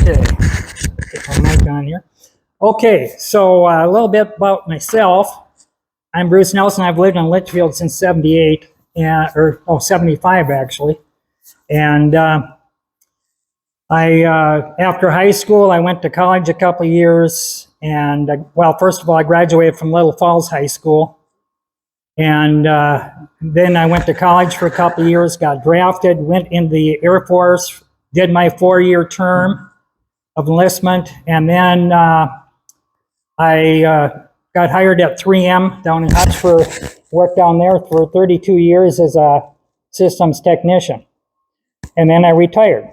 Okay, get my mic on here. Okay, so a little bit about myself. I'm Bruce Nelson. I've lived in Litchfield since 78, or 75 actually. And after high school, I went to college a couple of years. And well, first of all, I graduated from Little Falls High School. And then I went to college for a couple of years, got drafted, went in the Air Force, did my 4-year term of enlistment, and then I got hired at 3M down in Hutchford, worked down there for 32 years as a systems technician, and then I retired.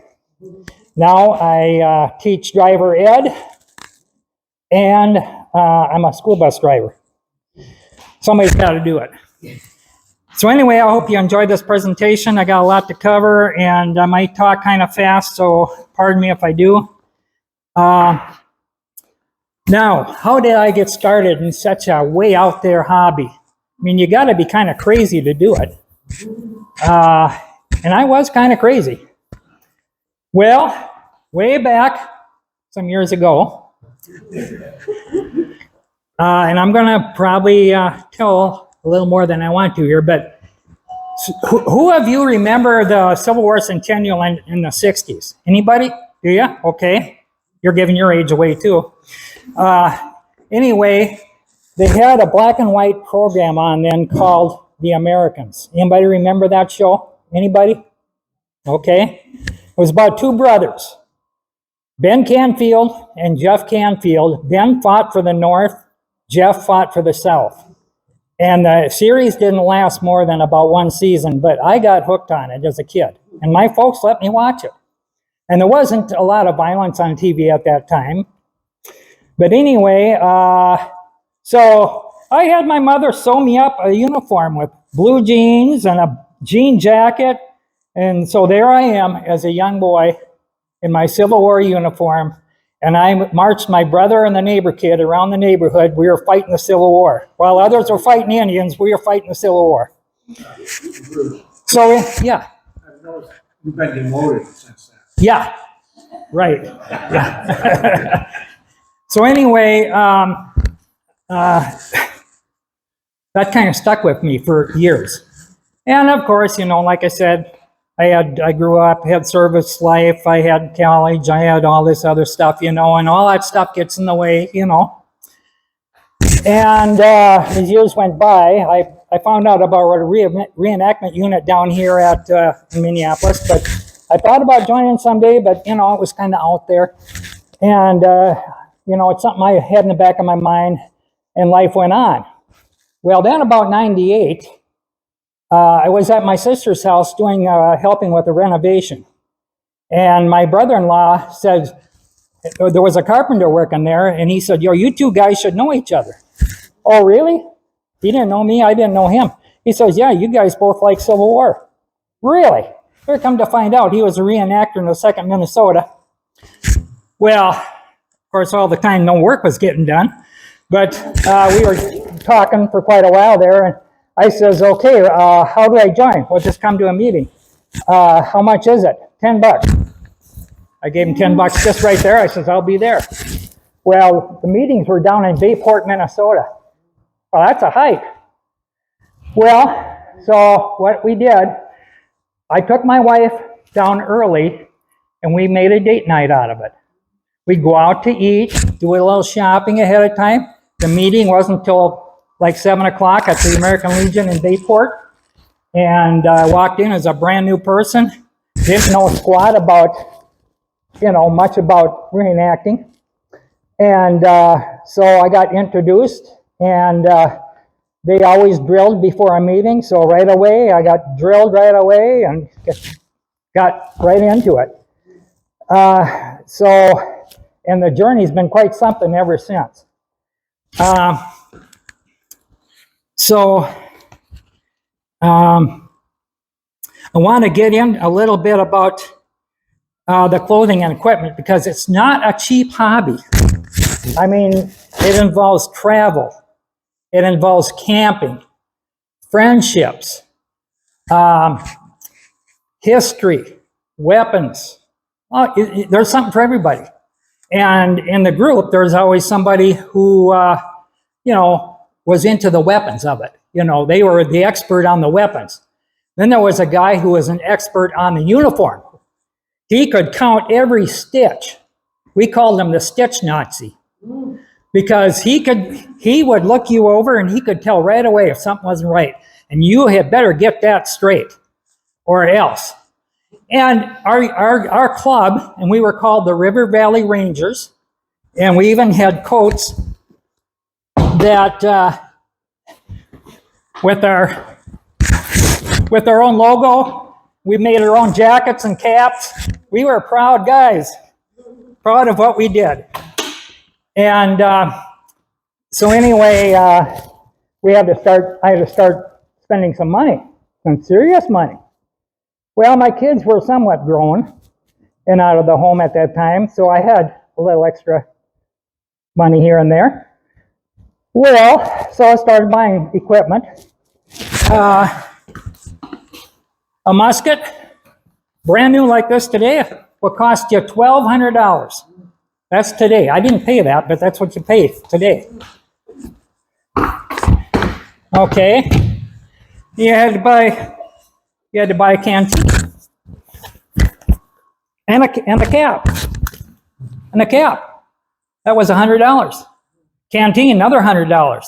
Now I teach driver ed, and I'm a school bus driver. Somebody's got to do it. So anyway, I hope you enjoyed this presentation. I got a lot to cover, and I might talk kind of fast, so pardon me if I do. Now, how did I get started in such a way out there hobby? I mean, you got to be kind of crazy to do it. And I was kind of crazy. Well, way back some years ago, and I'm going to probably tell a little more than I want to here, but who of you remember the Civil War Centennial in the 60s? Anybody? Do you? Okay. You're giving your age away too. Anyway, they had a black and white program on then called The Americans. Anybody remember that show? Anybody? Okay. It was about two brothers, Ben Canfield and Jeff Canfield. Ben fought for the North, Jeff fought for the South. And the series didn't last more than about one season, but I got hooked on it as a kid. And my folks let me watch it. And there wasn't a lot of violence on TV at that time. But anyway, so I had my mother sew me up a uniform with blue jeans and a jean jacket. And so there I am as a young boy in my Civil War uniform. And I marched my brother and the neighbor kid around the neighborhood. We were fighting the Civil War. While others were fighting Indians, we were fighting the Civil War. So, yeah. I've noticed you've been demoted since then. Yeah, right. Yeah. So anyway, that kind of stuck with me for years. And of course, you know, like I said, I grew up, had service life, I had college, I had all this other stuff, you know, and all that stuff gets in the way, you know. And as years went by, I found out about a reenactment unit down here at in Minneapolis, but I thought about joining someday, but, you know, it was kind of out there. And, you know, it's something I had in the back of my mind, and life went on. Well, then about 98, I was at my sister's house doing helping with a renovation. And my brother-in-law said, there was a carpenter working there, and he said, yo, you two guys should know each other. Oh, really? He didn't know me, I didn't know him. He says, yeah, you guys both like Civil War. Really? Here come to find out, he was a reenactor in the 2nd Minnesota. Well, of course, all the time no work was getting done. But we were talking for quite a while there, and I says, okay, how do I join? Well, just come to a meeting. How much is it? $10. I gave him $10 just right there. I says, I'll be there. Well, the meetings were down in Bayport, Minnesota. Well, that's a hike. Well, so what we did, I took my wife down early, and we made a date night out of it. We'd go out to eat, do a little shopping ahead of time. The meeting wasn't until like 7 o'clock at the American Legion in Bayport. And I walked in as a brand new person. Didn't know squat about, you know, much about reenacting. And so I got introduced, and they always drilled before a meeting. So right away, I got drilled right away and got right into it. And the journey's been quite something ever since. I want to get in a little bit about the clothing and equipment, because it's not a cheap hobby. I mean, it involves travel. It involves camping, friendships, history, weapons. There's something for everybody. And in the group, there's always somebody who, was into the weapons of it. They were the expert on the weapons. Then there was a guy who was an expert on the uniform. He could count every stitch. We called him the stitch Nazi, because he would look you over and he could tell right away if something wasn't right. And you had better get that straight or else. And our club, and we were called the River Valley Rangers, and we even had coats that with our own logo. We made our own jackets and caps. We were proud guys, proud of what we did. And so anyway, I had to start spending some money, some serious money. Well, my kids were somewhat grown and out of the home at that time, so I had a little extra money here and there. Well, so I started buying equipment. A musket, brand new like this today, will cost you $1,200. That's today. I didn't pay that, but that's what you pay today. Okay. You had to buy a canteen and a cap. And a cap. That was $100. Canteen, another $100.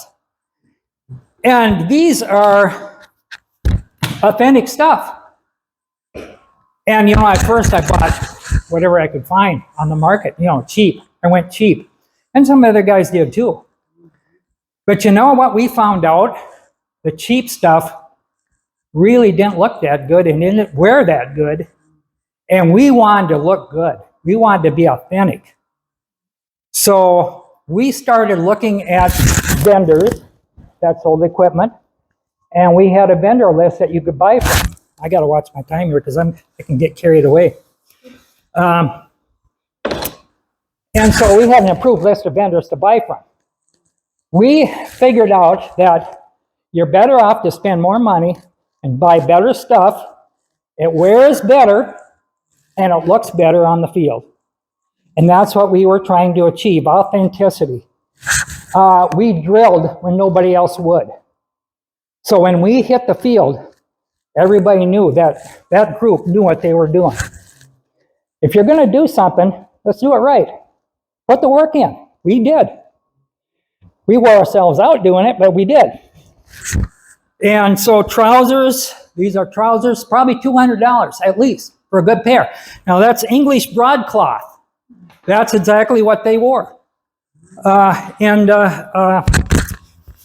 And these are authentic stuff. And at first I bought whatever I could find on the market, cheap. I went cheap. And some other guys did too. But you know what we found out? The cheap stuff really didn't look that good and didn't wear that good. And we wanted to look good. We wanted to be authentic. So we started looking at vendors that sold equipment. And we had a vendor list that you could buy from. I got to watch my time here because I can get carried away. And so we had an approved list of vendors to buy from. We figured out that you're better off to spend more money and buy better stuff. It wears better and it looks better on the field. And that's what we were trying to achieve, authenticity. We drilled when nobody else would. So when we hit the field, everybody knew that group knew what they were doing. If you're going to do something, let's do it right. Put the work in. We did. We wore ourselves out doing it, but we did. And so trousers, these are trousers, probably $200 at least for a good pair. Now that's English broadcloth. That's exactly what they wore.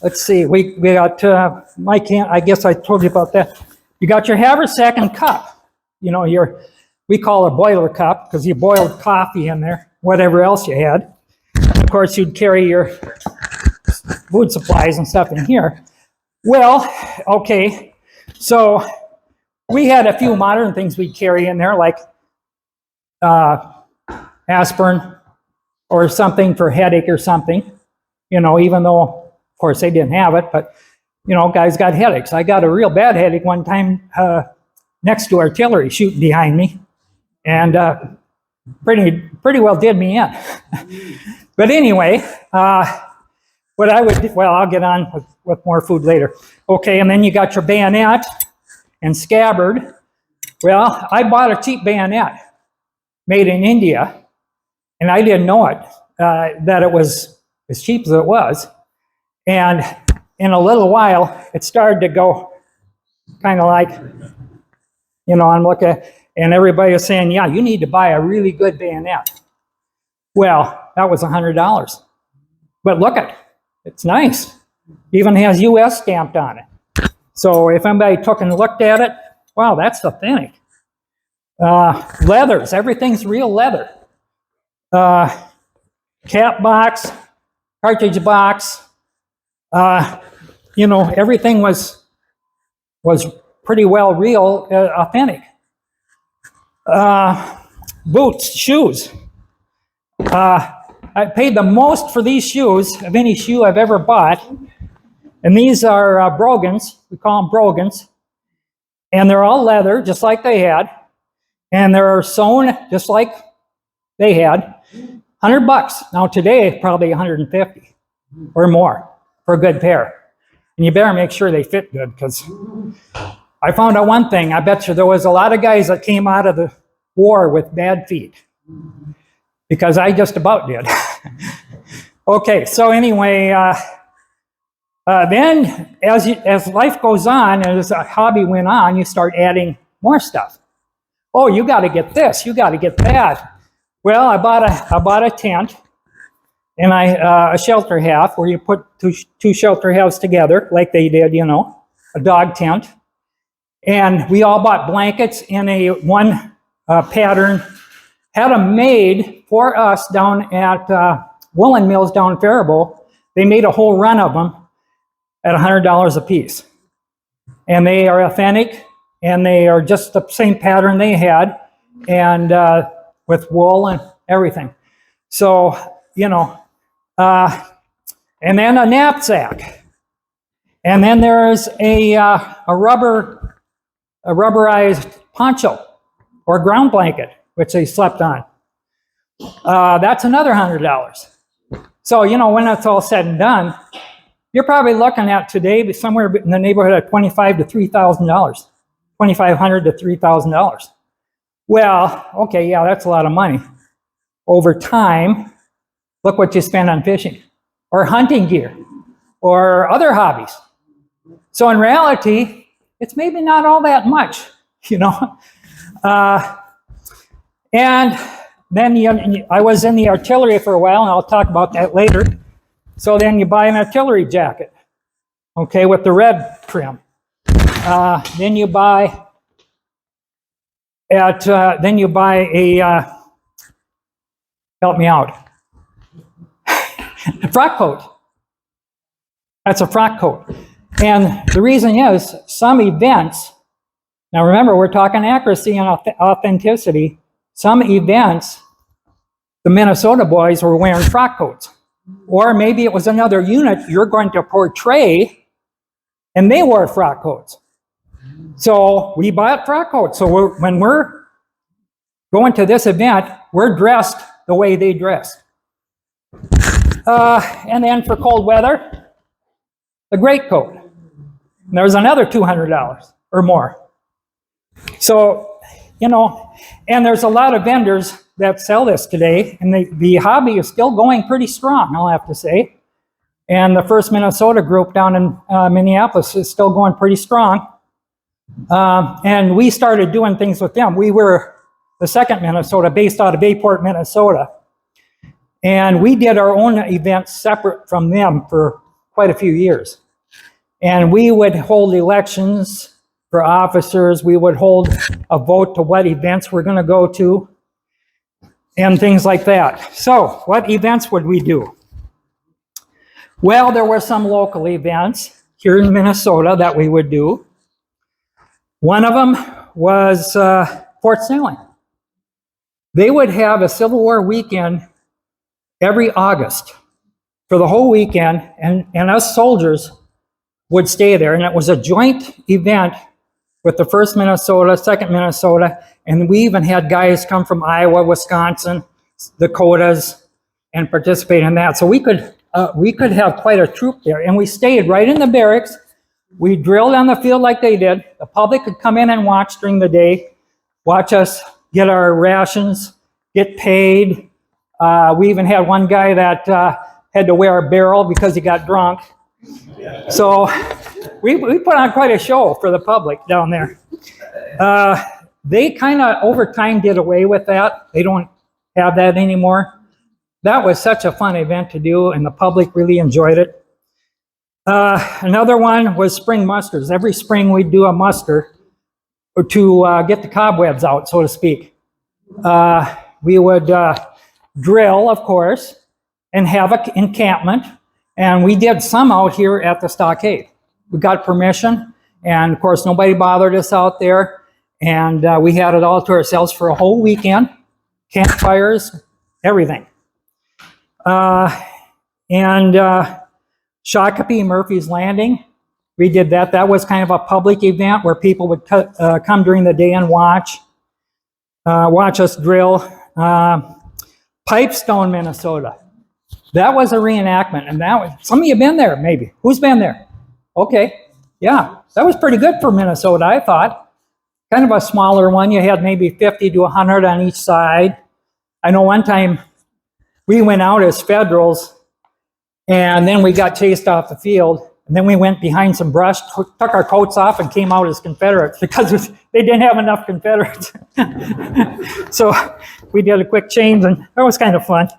Let's see, we got, I guess I told you about that. You got your haversack and cup. We call it a boiler cup because you boiled coffee in there, whatever else you had. Of course, you'd carry your food supplies and stuff in here. Well, okay, so we had a few modern things we'd carry in there, like aspirin or something for headache or something, even though, of course, they didn't have it, but, guys got headaches. I got a real bad headache one time next to artillery shooting behind me, and pretty well did me in. But anyway, what I would do, well, I'll get on with more food later. Okay, and then you got your bayonet and scabbard. Well, I bought a cheap bayonet made in India, and I didn't know it, that it was as cheap as it was. And in a little while, it started to go kind of like, I'm looking, and everybody was saying, yeah, you need to buy a really good bayonet. Well, that was $100. But look at it. It's nice. Even has US stamped on it. So if anybody took and looked at it, wow, that's authentic. Leathers, everything's real leather. Cap box, cartridge box, everything was pretty well real, authentic. Boots, shoes. I paid the most for these shoes of any shoe I've ever bought. And these are brogans. We call them brogans. And they're all leather, just like they had. And they're sewn just like they had. $100. Now today, probably 150 or more for a good pair. And you better make sure they fit good, because I found out one thing. I bet you there was a lot of guys that came out of the war with bad feet, because I just about did. Okay, so anyway, then as life goes on, and as a hobby went on, you start adding more stuff. Oh, you got to get this, you got to get that. Well, I bought a tent, and a shelter half, where you put two shelter halves together, like they did, you know, a dog tent. And we all bought blankets in one pattern, had them made for us down at Woolen Mills down Faribault. They made a whole run of them at $100 a piece. And they are authentic, and they are just the same pattern they had, and with wool and everything. So, you know, and then a knapsack. And then there's a rubberized poncho or ground blanket, which they slept on. That's another $100. So, you know, when it's all said and done, you're probably looking at today somewhere in the neighborhood of $2,500 to $3,000. $2,500 to $3,000. Well, okay, yeah, that's a lot of money. Over time, look what you spend on fishing or hunting gear or other hobbies. So in reality, it's maybe not all that much, you know. And then I was in the artillery for a while, and I'll talk about that later. So then you buy an artillery jacket, okay, with the red trim. Then you buy a help me out, a frock coat. That's a frock coat. And the reason is, some events, now remember, we're talking accuracy and authenticity. Some events, the Minnesota boys were wearing frock coats. Or maybe it was another unit you're going to portray, and they wore frock coats. So we bought frock coats. So when we're going to this event, we're dressed the way they dressed. And then for cold weather, a greatcoat. There's another $200 or more. So, you know, and there's a lot of vendors that sell this today, and the hobby is still going pretty strong, I'll have to say. And the First Minnesota group down in Minneapolis is still going pretty strong. And we started doing things with them. We were the second Minnesota, based out of Bayport, Minnesota. And we did our own events separate from them for quite a few years. And we would hold elections for officers. We would hold a vote to what events we're going to go to and things like that. So what events would we do? Well, there were some local events here in Minnesota that we would do. One of them was Fort Snelling. They would have a Civil War weekend every August for the whole weekend, and us soldiers would stay there. And it was a joint event with the 1st Minnesota, 2nd Minnesota, and we even had guys come from Iowa, Wisconsin, Dakotas, and participate in that. So we could have quite a troop there. And we stayed right in the barracks. We drilled on the field like they did. The public could come in and watch during the day, watch us get our rations, get paid. We even had one guy that had to wear a barrel because he got drunk. So we put on quite a show for the public down there. They kind of over time did away with that. They don't have that anymore. That was such a fun event to do, and the public really enjoyed it. Another one was spring musters. Every spring we'd do a muster to get the cobwebs out, so to speak. We would drill, of course, and have an encampment. And we did some out here at the stockade. We got permission, and of course nobody bothered us out there. And we had it all to ourselves for a whole weekend. Campfires, everything. Shakopee, Murphy's Landing, we did that. That was kind of a public event where people would come during the day and watch us drill. Pipestone, Minnesota. That was a reenactment, and that was, some of you been there, maybe. Who's been there? Okay, yeah, that was pretty good for Minnesota, I thought. Kind of a smaller one. You had maybe 50 to 100 on each side. I know one time we went out as Federals, and then we got chased off the field, and then we went behind some brush, took our coats off, and came out as Confederates because they didn't have enough Confederates. So we did a quick change, and that was kind of fun.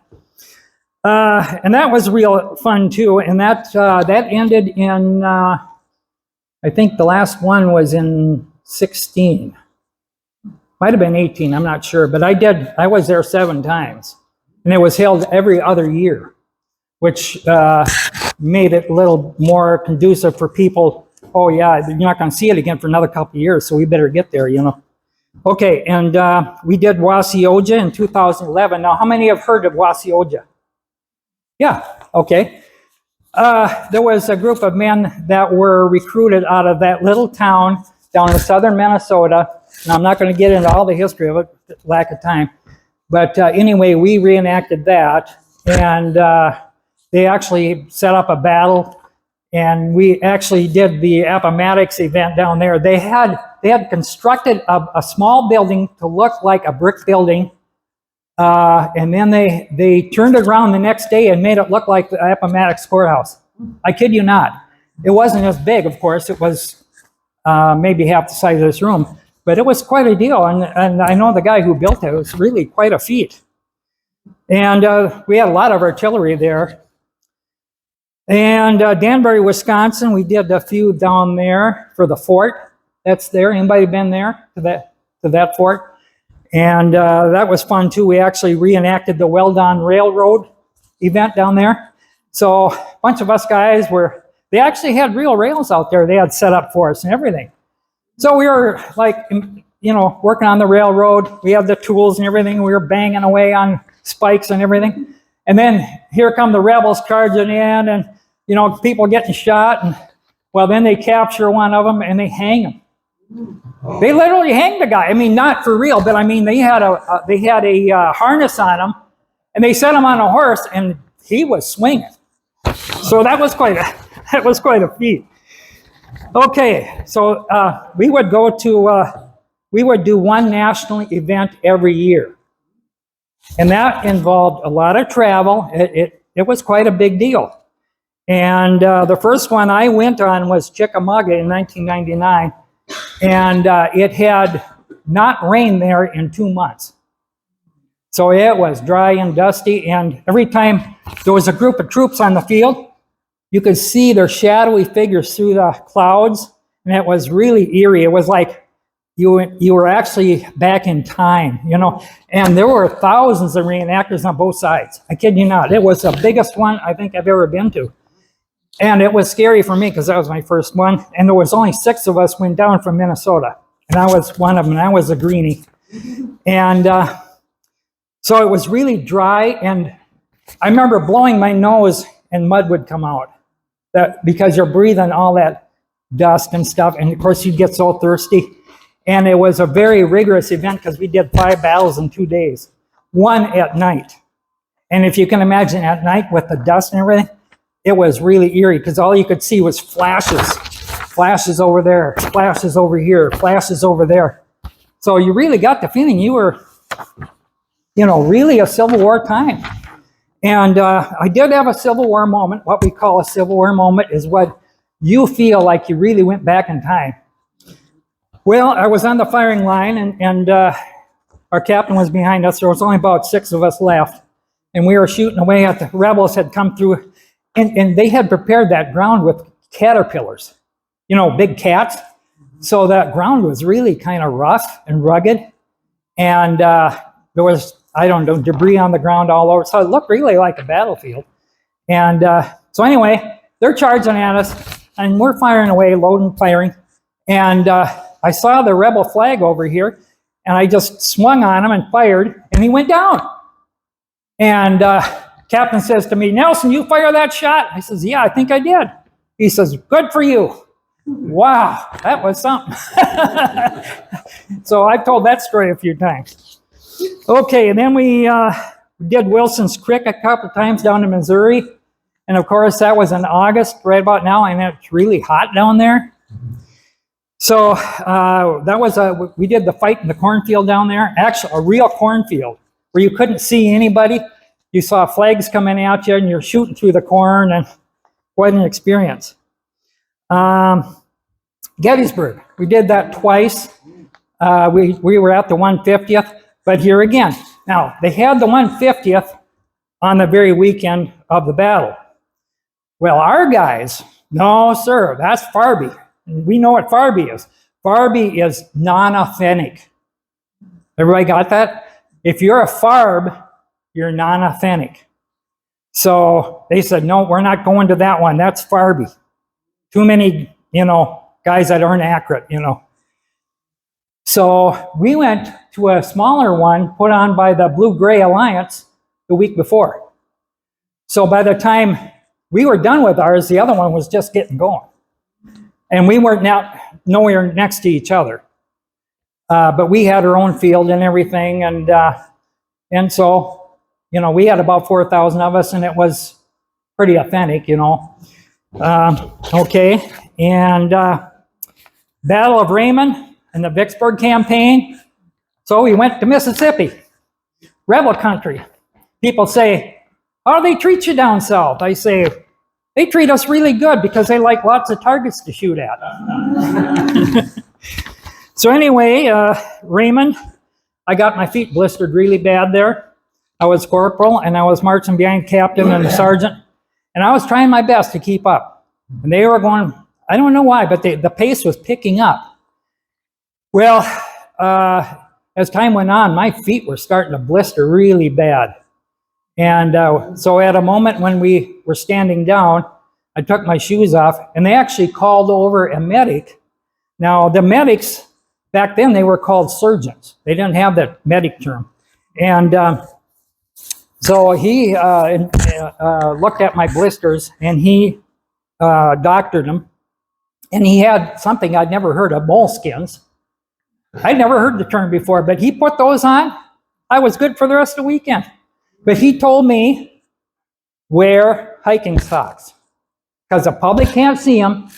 And that was real fun too. And that ended in, I think the last one was in 16. Might have been 18, I'm not sure. But I was there 7 times. And it was held every other year, which made it a little more conducive for people. Oh yeah, you're not going to see it again for another couple of years, so we better get there, you know. Okay, and we did Wasioja in 2011. Now, how many have heard of Wasioja? Yeah, okay. There was a group of men that were recruited out of that little town down in southern Minnesota. And I'm not going to get into all the history of it, lack of time. But anyway, we reenacted that. And they actually set up a battle. And we actually did the Appomattox event down there. They had constructed a small building to look like a brick building. And then they turned it around the next day and made it look like the Appomattox courthouse. I kid you not. It wasn't as big, of course. It was maybe half the size of this room. But it was quite a deal. And I know the guy who built it. It was really quite a feat. And we had a lot of artillery there. And Danbury, Wisconsin, we did a few down there for the fort. That's there. Anybody been there to that fort? And that was fun too. We actually reenacted the Weldon Railroad event down there. So a bunch of us guys they actually had real rails out there they had set up for us and everything. So we were like, you know, working on the railroad. We had the tools and everything. We were banging away on spikes and everything. And then here come the rebels charging in and, you know, people getting shot. And well, then they capture one of them and they hang him. They literally hanged the guy. I mean, not for real, but I mean, they had a harness on him, and they set him on a horse, and he was swinging. So that was quite a feat. Okay, so we would do one national event every year, and that involved a lot of travel. It was quite a big deal. And the first one I went on was Chickamauga in 1999. And it had not rained there in 2 months. So it was dry and dusty, and every time there was a group of troops on the field, you could see their shadowy figures through the clouds, and it was really eerie. It was like you were actually back in time, you know. And there were thousands of reenactors on both sides. I kid you not. It was the biggest one I think I've ever been to. And it was scary for me because that was my first one. And there was only 6 of us went down from Minnesota. And I was one of them, and I was a greenie. And so it was really dry. And I remember blowing my nose and mud would come out. Because you're breathing all that dust and stuff. And of course you'd get so thirsty. And it was a very rigorous event because we did 5 battles in 2 days. 1 at night. And if you can imagine at night with the dust and everything, it was really eerie because all you could see was flashes. Flashes over there, flashes over here, flashes over there. So you really got the feeling you were, you know, really a Civil War time. And I did have a Civil War moment. What we call a Civil War moment is what you feel like you really went back in time. Well, I was on the firing line, and our captain was behind us. There was only about 6 of us left. And we were shooting away at the rebels had come through. And they had prepared that ground with caterpillars, you know, big cats. So that ground was really kind of rough and rugged. And there was, I don't know, debris on the ground all over. So it looked really like a battlefield. And so anyway, they're charging at us, and we're firing away, loading, firing. And I saw the rebel flag over here, and I just swung on him and fired, and he went down. And captain says to me, "Nelson, you fire that shot?" I says, "Yeah, I think I did." He says, "Good for you." Wow, that was something. So I've told that story a few times. Okay, and then we We did Wilson's Creek a couple times down in Missouri. And of course, that was in August, right about now, and it's really hot down there. So that was we did the fight in the cornfield down there, actually a real cornfield where you couldn't see anybody. You saw flags coming at you and you're shooting through the corn, and quite an experience. Gettysburg, we did that twice. We were at the 150th, but here again. Now, they had the 150th on the very weekend of the battle. Well, our guys, no, sir, that's Farby. We know what Farby is. Farby is non-authentic. Everybody got that? If you're a Farb, you're non-authentic. So they said, no, we're not going to that one. That's Farby. Too many, guys that aren't accurate, So we went to a smaller one put on by the Blue-Gray Alliance the week before. So by the time we were done with ours, the other one was just getting going. And we weren't nowhere next to each other. But we had our own field and everything. And so, we had about 4,000 of us, and it was pretty authentic, Okay. And Battle of Raymond and the Vicksburg campaign. So we went to Mississippi, rebel country. People say, how do they treat you down south? I say, they treat us really good because they like lots of targets to shoot at. So anyway, Raymond, I got my feet blistered really bad there. I was corporal, and I was marching behind captain and sergeant, and I was trying my best to keep up. And they were going, I don't know why, but the pace was picking up. Well, as time went on, my feet were starting to blister really bad. And so at a moment when we were standing down, I took my shoes off, and they actually called over a medic. Now, the medics, back then, they were called surgeons. They didn't have that medic term. And so he looked at my blisters, and he doctored them. And he had something I'd never heard of, moleskins. I'd never heard the term before, but he put those on. I was good for the rest of the weekend. But he told me, wear hiking socks, because the public can't see them,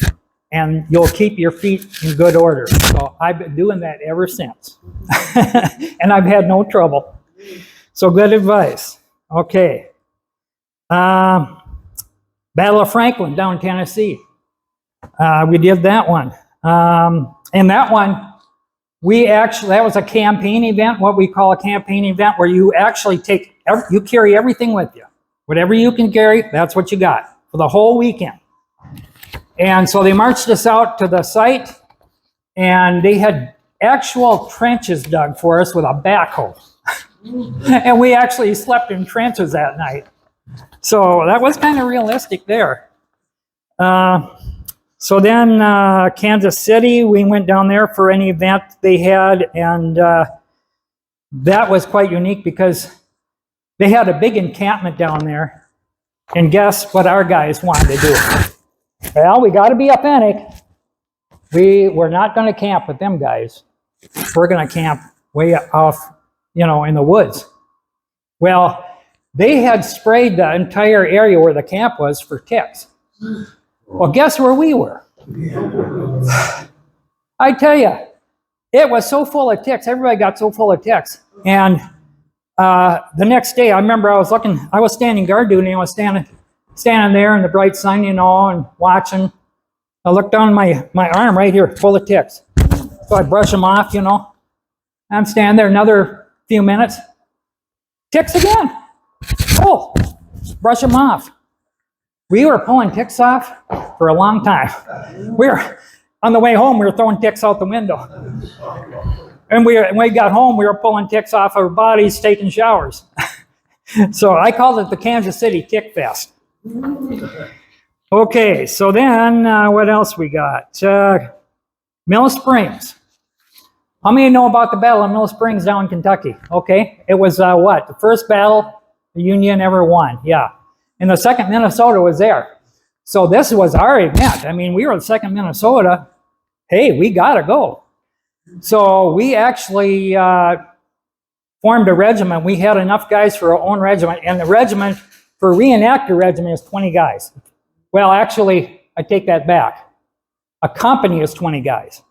and you'll keep your feet in good order. So I've been doing that ever since. And I've had no trouble. So good advice. Okay. Battle of Franklin down in Tennessee. We did that one. And that one, that was a campaign event, what we call a campaign event, where you actually you carry everything with you. Whatever you can carry, that's what you got for the whole weekend. And so they marched us out to the site, and they had actual trenches dug for us with a backhoe. And we actually slept in trenches that night. So that was kind of realistic there. So then Kansas City, we went down there for an event they had, and that was quite unique because they had a big encampment down there, and guess what our guys wanted to do? Well, we got to be authentic. We're not going to camp with them guys. We're going to camp way off, in the woods. Well, they had sprayed the entire area where the camp was for ticks. Well, guess where we were? I tell you, it was so full of ticks. Everybody got so full of ticks. And the next day, I remember I was standing guard duty, and I was standing there in the bright sun, and watching. I looked down my arm right here, full of ticks. So I brush them off, I'm standing there another few minutes. Ticks again. Oh, brush them off. We were pulling ticks off for a long time. On the way home, we were throwing ticks out the window. And when we got home, we were pulling ticks off our bodies, taking showers. So I called it the Kansas City Tick Fest. Okay, so then what else we got? Mill Springs. How many know about the Battle of Mill Springs down in Kentucky? Okay, it was the first battle the Union ever won, yeah. And the 2nd Minnesota was there. So this was our event. I mean, we were the 2nd Minnesota. Hey, we got to go. So we actually formed a regiment. We had enough guys for our own regiment, and the regiment, for a reenactor regiment, is 20 guys. Well, actually, I take that back. A company is 20 guys.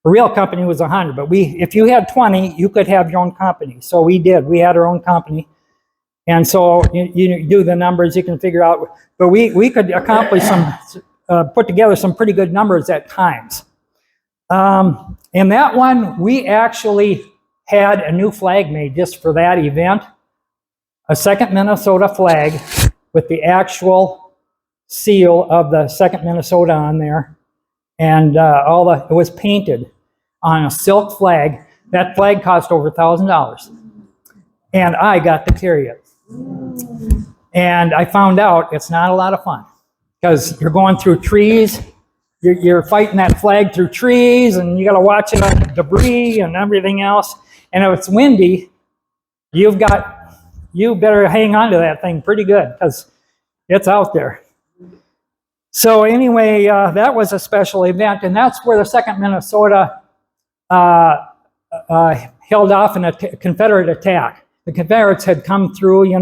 A real company was 100, but if you had 20, you could have your own company. So we did. We had our own company. And so you do the numbers, you can figure out, but we could accomplish put together some pretty good numbers at times. In that one, we actually had a new flag made just for that event, a 2nd Minnesota flag with the actual seal of the 2nd Minnesota on there. And it was painted on a silk flag. That flag cost over $1,000. And I got to carry it. And I found out it's not a lot of fun because you're going through trees, you're fighting that flag through trees, and you got to watch it on debris and everything else. And if it's windy, you better hang on to that thing pretty good because it's out there. So anyway, that was a special event, and that's where the 2nd Minnesota held off in a Confederate attack. The Confederates had come through,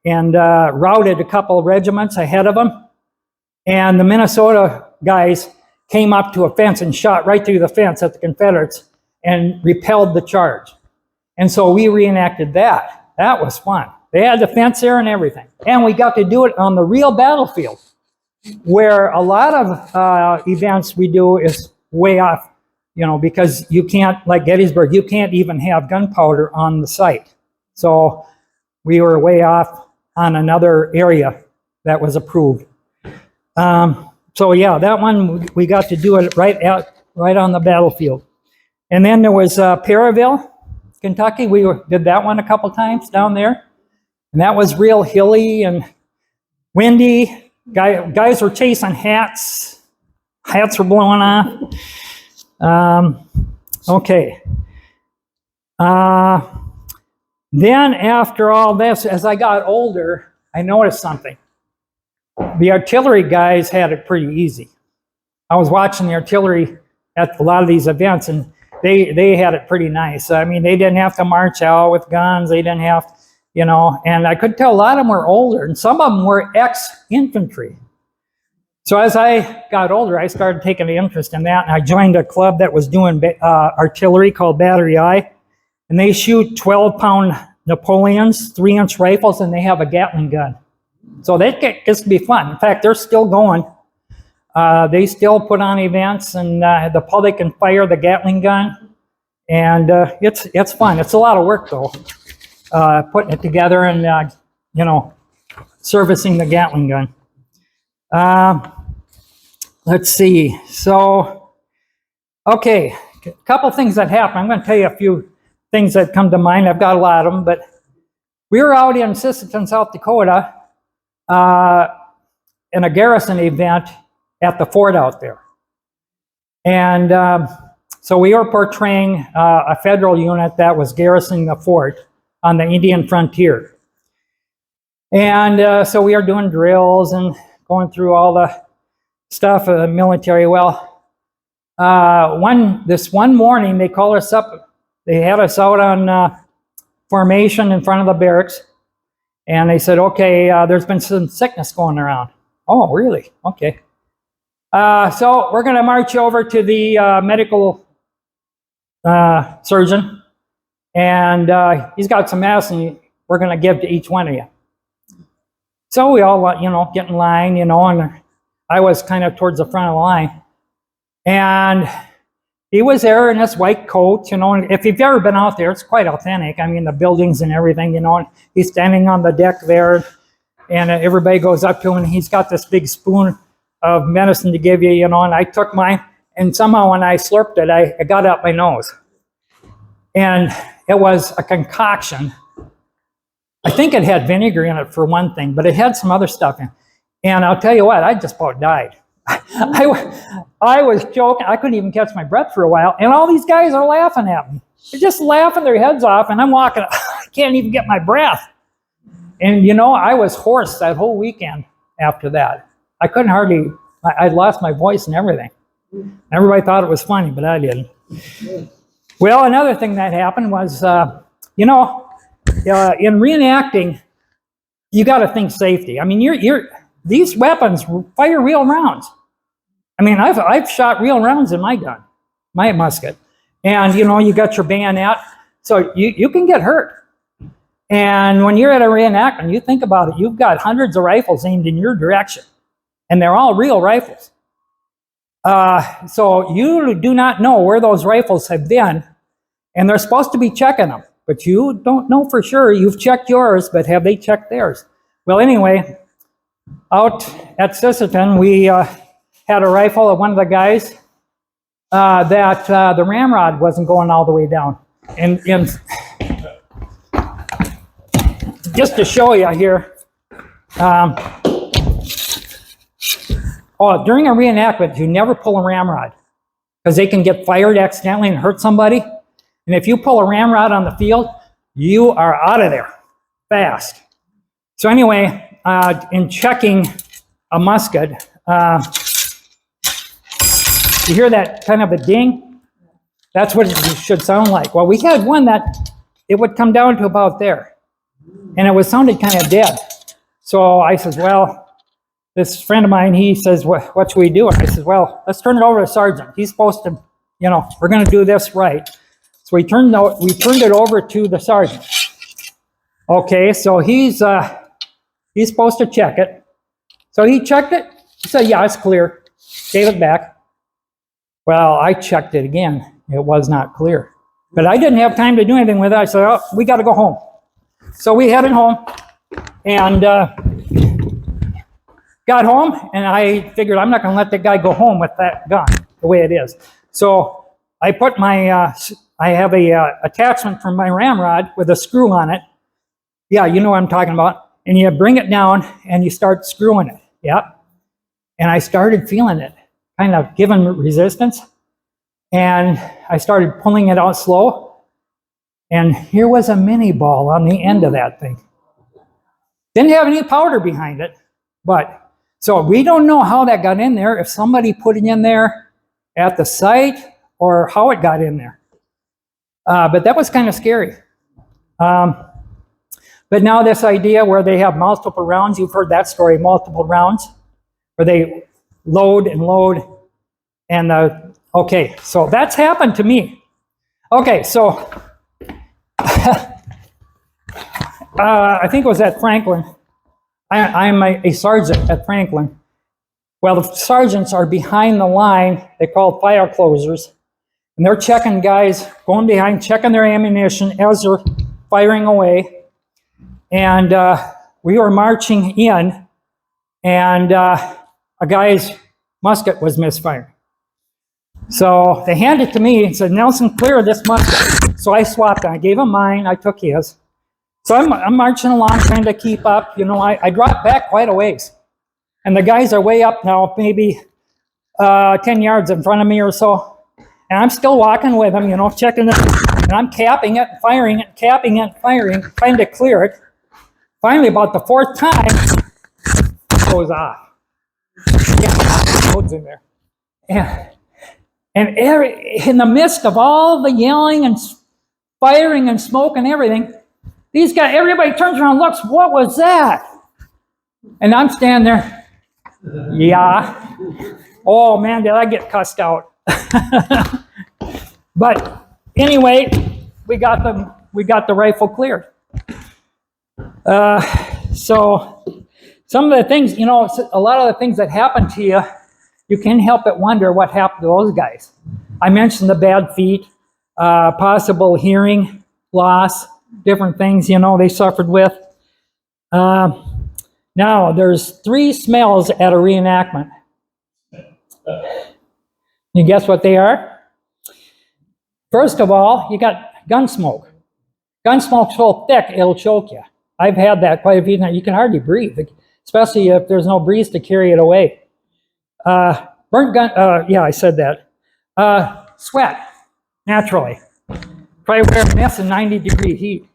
and routed a couple of regiments ahead of them. And the Minnesota guys came up to a fence and shot right through the fence at the Confederates and repelled the charge. And so we reenacted that. That was fun. They had the fence there and everything. And we got to do it on the real battlefield, where a lot of events we do is way off, because you can't, like Gettysburg, you can't even have gunpowder on the site. So we were way off on another area that was approved. So yeah, that one, we got to do it right on the battlefield. And then there was Perryville, Kentucky. We did that one a couple times down there. And that was real hilly and windy. Guys were chasing hats. Hats were blowing off. Okay. Then after all this, as I got older, I noticed something. The artillery guys had it pretty easy. I was watching the artillery at a lot of these events, and they had it pretty nice. I mean, they didn't have to march out with guns. They didn't have, and I could tell a lot of them were older, and some of them were ex-infantry. So as I got older, I started taking an interest in that, and I joined a club that was doing artillery called Battery I. And they shoot 12-pound Napoleons, 3-inch rifles, and they have a Gatling gun. So that gets to be fun. In fact, they're still going. They still put on events, and the public can fire the Gatling gun. And it's fun. It's a lot of work, though, putting it together and, servicing the Gatling gun. Let's see. So, okay, a couple things that happened. I'm going to tell you a few things that come to mind. I've got a lot of them, but we were out in Sisseton, South Dakota, in a garrison event at the fort out there. And so we were portraying a federal unit that was garrisoning the fort on the Indian frontier. And so we are doing drills and going through all the stuff of the military. Well, this one morning, they called us up. They had us out on formation in front of the barracks, and they said, okay, there's been some sickness going around. Oh, really? Okay. So we're going to march over to the medical surgeon, and he's got some medicine we're going to give to each one of you. So we all, get in line, and I was kind of towards the front of the line. And he was there in this white coat, and if you've ever been out there, it's quite authentic. I mean, the buildings and everything, and he's standing on the deck there, and everybody goes up to him, and he's got this big spoon of medicine to give you, and I took mine, and somehow when I slurped it, I got up my nose. And it was a concoction. I think it had vinegar in it for one thing, but it had some other stuff in it. And I'll tell you what, I just about died. I was joking. I couldn't even catch my breath for a while. And all these guys are laughing at me. They're just laughing their heads off. And I'm walking. I can't even get my breath. And, I was hoarse that whole weekend after that. I couldn't hardly, I lost my voice and everything. Everybody thought it was funny, but I didn't. Well, another thing that happened was you know, in reenacting, you got to think safety. I mean, these weapons fire real rounds. I mean, I've shot real rounds in my gun, my musket, and you know, you got your bayonet, so you can get hurt. And when you're at a reenactment, you think about it, you've got hundreds of rifles aimed in your direction, and they're all real rifles. So you do not know where those rifles have been, and they're supposed to be checking them, but you don't know for sure. You've checked yours, but have they checked theirs? Well, anyway, out at Sisseton, we had a rifle of one of the guys that the ramrod wasn't going all the way down. And just to show you here, during a reenactment, you never pull a ramrod because they can get fired accidentally and hurt somebody. And if you pull a ramrod on the field, you are out of there fast. So anyway, in checking a musket, you hear that kind of a ding? That's what it should sound like. Well, we had one that it would come down to about there, and it sounded kind of dead. So I says, well, this friend of mine, he says, what should we do? And I says, well, let's turn it over to Sergeant. He's supposed to, you know, we're going to do this right. So we turned it over to the sergeant. Okay, so he's supposed to check it. So he checked it. He said, yeah, it's clear. Gave it back. Well, I checked it again. It was not clear. But I didn't have time to do anything with it. I said, oh, we got to go home. So we headed home and got home, and I figured I'm not going to let the guy go home with that gun the way it is. So I put my, I have a attachment from my ramrod with a screw on it. Yeah, you know what I'm talking about. And you bring it down and you start screwing it. Yep. And I started feeling it, kind of giving resistance. And I started pulling it out slow. And here was a mini ball on the end of that thing. Didn't have any powder behind it, but so we don't know how that got in there, if somebody put it in there at the site or how it got in there. But that was kind of scary. But now this idea where they have multiple rounds, you've heard that story, multiple rounds, where they load and load. And okay, so that's happened to me. Okay, so I think it was at Franklin. I'm a sergeant at Franklin. Well, the sergeants are behind the line. They call fire closers. And they're checking guys, going behind, checking their ammunition as they're firing away. And we were marching in, and a guy's musket was misfiring. So they handed it to me and said, Nelson, clear this musket. So I swapped it. I gave him mine. I took his. So I'm marching along, trying to keep up. You know, I dropped back quite a ways. And the guys are way up now, maybe 10 yards in front of me or so. And I'm still walking with them, you know, checking it. And I'm capping it, firing it, capping it, firing, trying to clear it. Finally, about the fourth time, it goes off. Yeah, loads in there. And in the midst of all the yelling and firing and smoke and everything, these guys, everybody turns around and looks, what was that? And I'm standing there, yeah. Oh man, did I get cussed out. But anyway, we got the rifle cleared. So some of the things, you know, a lot of the things that happen to you, you can't help but wonder what happened to those guys. I mentioned the bad feet, possible hearing loss, different things, you know, they suffered with. Now, there's 3 smells at a reenactment. You guess what they are? First of all, you got gun smoke. Gun smoke's so thick, it'll choke you. I've had that quite a few times. You can hardly breathe, especially if there's no breeze to carry it away. Burnt gun, yeah, I said that. Sweat, naturally. Probably wearing this in 90-degree heat.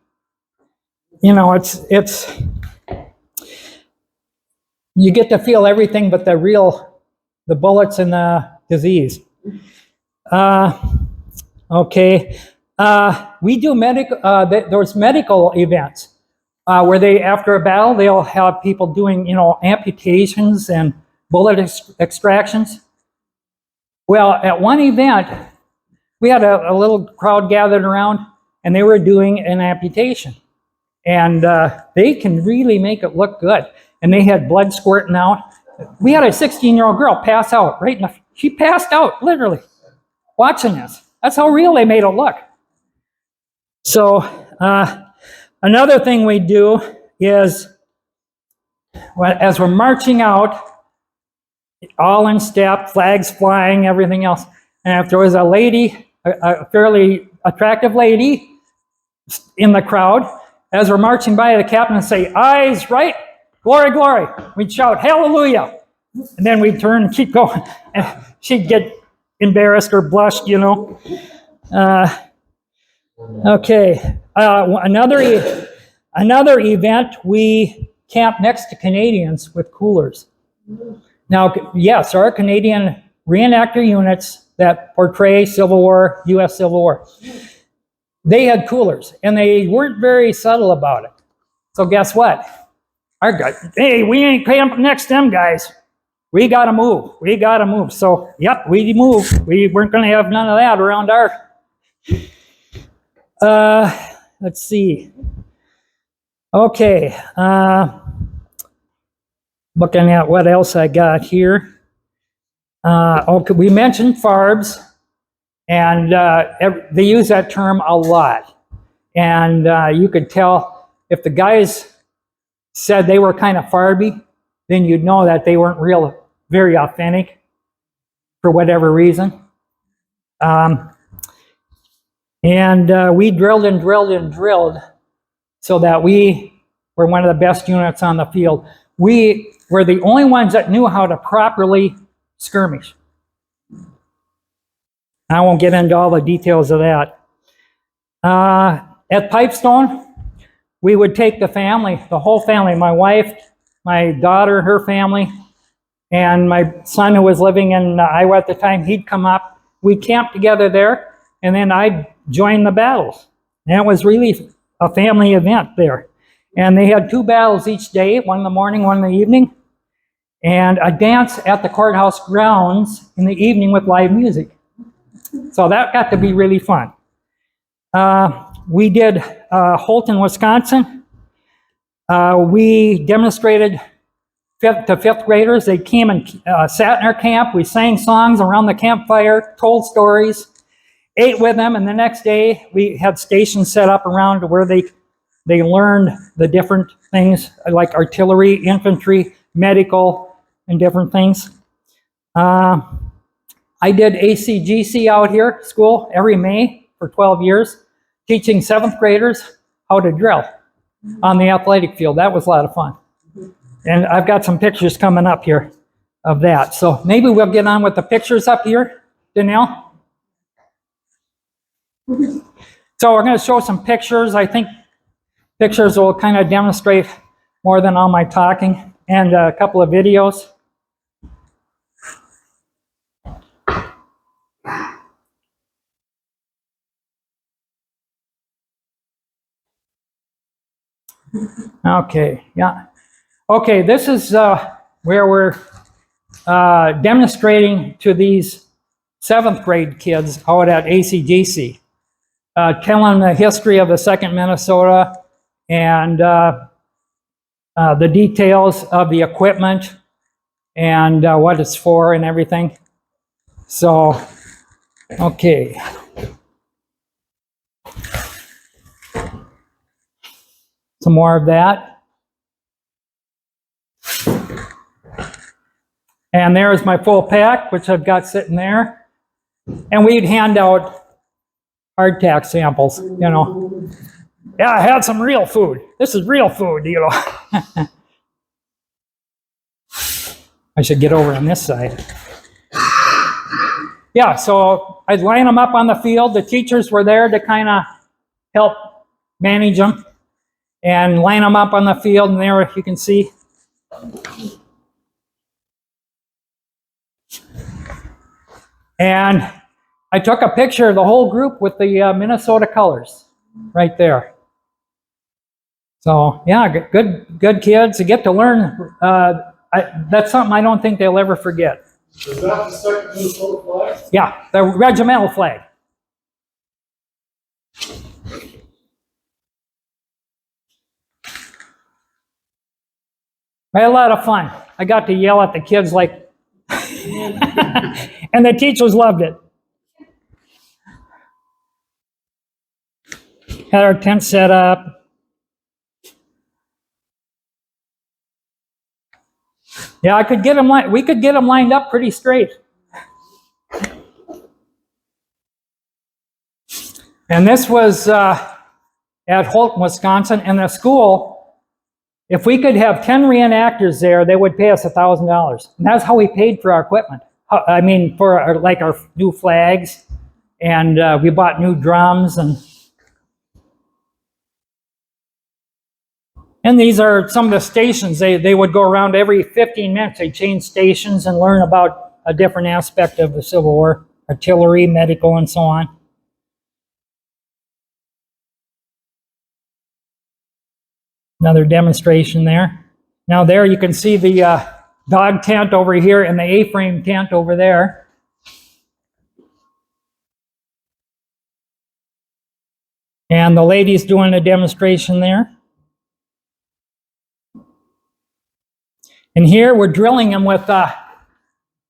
You know, it's you get to feel everything but the bullets and the disease. Okay. we do there's medical events where they, after a battle, they'll have people doing, amputations and bullet extractions. Well, at one event, we had a little crowd gathered around, and they were doing an amputation. And they can really make it look good. And they had blood squirting out. We had a 16-year-old girl pass out she passed out, literally, watching this. That's how real they made it look. So another thing we do is, as we're marching out, all in step, flags flying, everything else. And if there was a lady, a fairly attractive lady in the crowd, as we're marching by, the captain would say, "Eyes right, glory, glory." We'd shout, "Hallelujah." And then we'd turn and keep going. And she'd get embarrassed or blushed, Okay. Another event, we camp next to Canadians with coolers. Now, yes, there are Canadian reenactor units that portray Civil War, U.S. Civil War. They had coolers, and they weren't very subtle about it. So guess what? Our guy, hey, we ain't camping next to them guys. We got to move. We got to move. So, yep, we moved. We weren't going to have none of that around our... let's see. Okay. Looking at what else I got here. Okay, we mentioned farbs, and they use that term a lot. And you could tell if the guys said they were kind of farby, then you'd know that they weren't very authentic for whatever reason. We drilled and drilled and drilled so that we were one of the best units on the field. We were the only ones that knew how to properly skirmish. I won't get into all the details of that. At Pipestone, we would take the family, the whole family, my wife, my daughter, her family, and my son who was living in Iowa at the time, he'd come up. We'd camp together there, and then I'd join the battles. And it was really a family event there. And they had 2 battles each day, one in the morning, one in the evening, and a dance at the courthouse grounds in the evening with live music. So that got to be really fun. We did Holton, Wisconsin. We demonstrated to 5th graders. They came and sat in our camp. We sang songs around the campfire, told stories, ate with them, and the next day we had stations set up around where they learned the different things like artillery, infantry, medical, and different things. I did ACGC out here, school, every May for 12 years, teaching 7th graders how to drill on the athletic field. That was a lot of fun. And I've got some pictures coming up here of that. So maybe we'll get on with the pictures up here, Danielle. So we're going to show some pictures. I think pictures will kind of demonstrate more than all my talking, and a couple of videos. Okay, yeah. Okay, this is where we're demonstrating to these 7th grade kids out at ACGC, telling the history of the 2nd Minnesota and the details of the equipment and what it's for and everything. So, okay. Some more of that. And there's my full pack, which I've got sitting there. And we'd hand out hardtack samples, Yeah, I had some real food. This is real food, I should get over on this side. Yeah, so I'd line them up on the field. The teachers were there to kind of help manage them and line them up on the field. And there you can see. And I took a picture of the whole group with the Minnesota colors. right there. So yeah, good kids. To get to learn. That's something I don't think they'll ever forget. Is that the second Minnesota flag? Yeah, the regimental flag. I had a lot of fun. I got to yell at the kids like, and the teachers loved it. Had our tent set up. Yeah, I could get them. We could get them lined up pretty straight. And this was at Holton, Wisconsin, and the school. If we could have 10 reenactors there, they would pay us $1,000. And that's how we paid for our equipment. I mean, for our new flags, and we bought new drums, and these are some of the stations. They would go around every 15 minutes. They'd change stations and learn about a different aspect of the Civil War, artillery, medical, and so on. Another demonstration there. Now there you can see the dog tent over here and the A-frame tent over there. And the ladies doing a demonstration there. And here we're drilling them with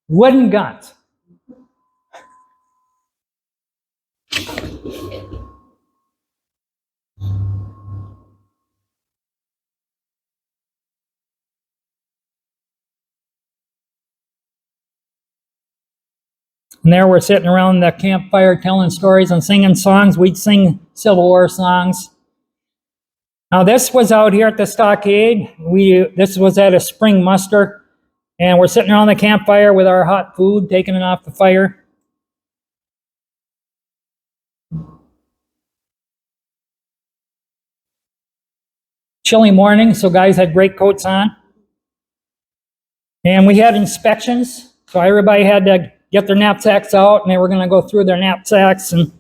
wooden guns. And there we're sitting around the campfire telling stories and singing songs. We'd sing Civil War songs. Now this was out here at the stockade. This was at a spring muster. And we're sitting around the campfire with our hot food, taking it off the fire. Chilly morning, so guys had great coats on. And we had inspections. So everybody had to get their knapsacks out, and they were going to go through their knapsacks and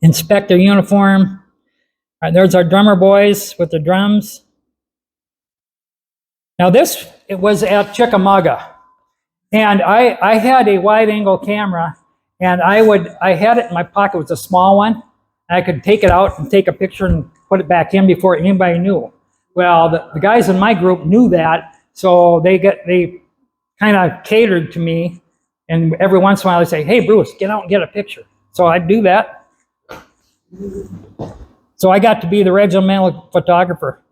inspect their uniform. All right, there's our drummer boys with the drums. Now it was at Chickamauga, and I had a wide-angle camera, and I had it in my pocket. It was a small one. I could take it out and take a picture and put it back in before anybody knew. Well, the guys in my group knew that, so they kind of catered to me. And every once in a while, they say, "Hey, Bruce, get out and get a picture." So I'd do that. So I got to be the regimental photographer.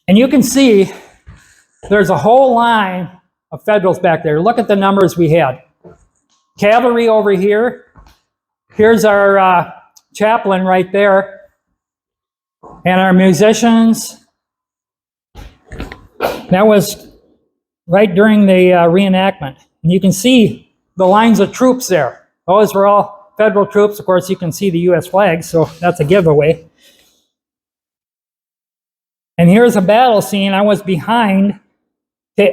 And you can see there's a whole line of Federals back there. Look at the numbers we had. Cavalry over here. Here's our chaplain right there. And our musicians. That was right during the reenactment. And you can see the lines of troops there. Those were all Federal troops. Of course, you can see the U.S. flag, so that's a giveaway. And here's a battle scene. I was behind.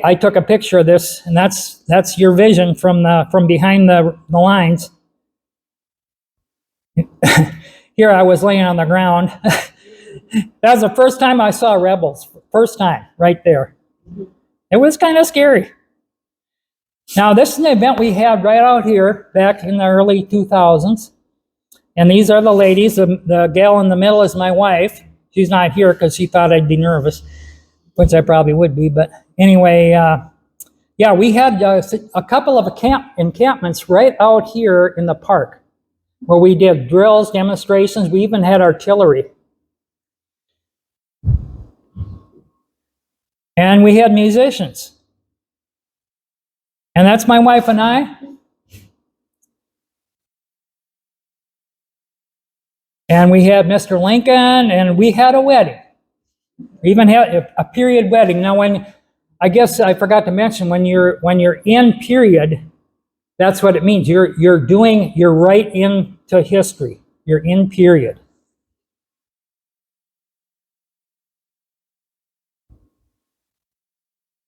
I took a picture of this, and that's your vision from behind the lines. Here I was laying on the ground. That was the first time I saw rebels. First time, right there. It was kind of scary. Now, this is an event we had right out here back in the early 2000s. And these are the ladies. The gal in the middle is my wife. She's not here because she thought I'd be nervous, which I probably would be. But anyway, yeah, we had a couple of encampments right out here in the park where we did drills, demonstrations. We even had artillery. And we had musicians. And that's my wife and I. And we had Mr. Lincoln, and we had a wedding. We even had a period wedding. Now, I guess I forgot to mention, when you're in period, that's what it means. You're right into history. You're in period.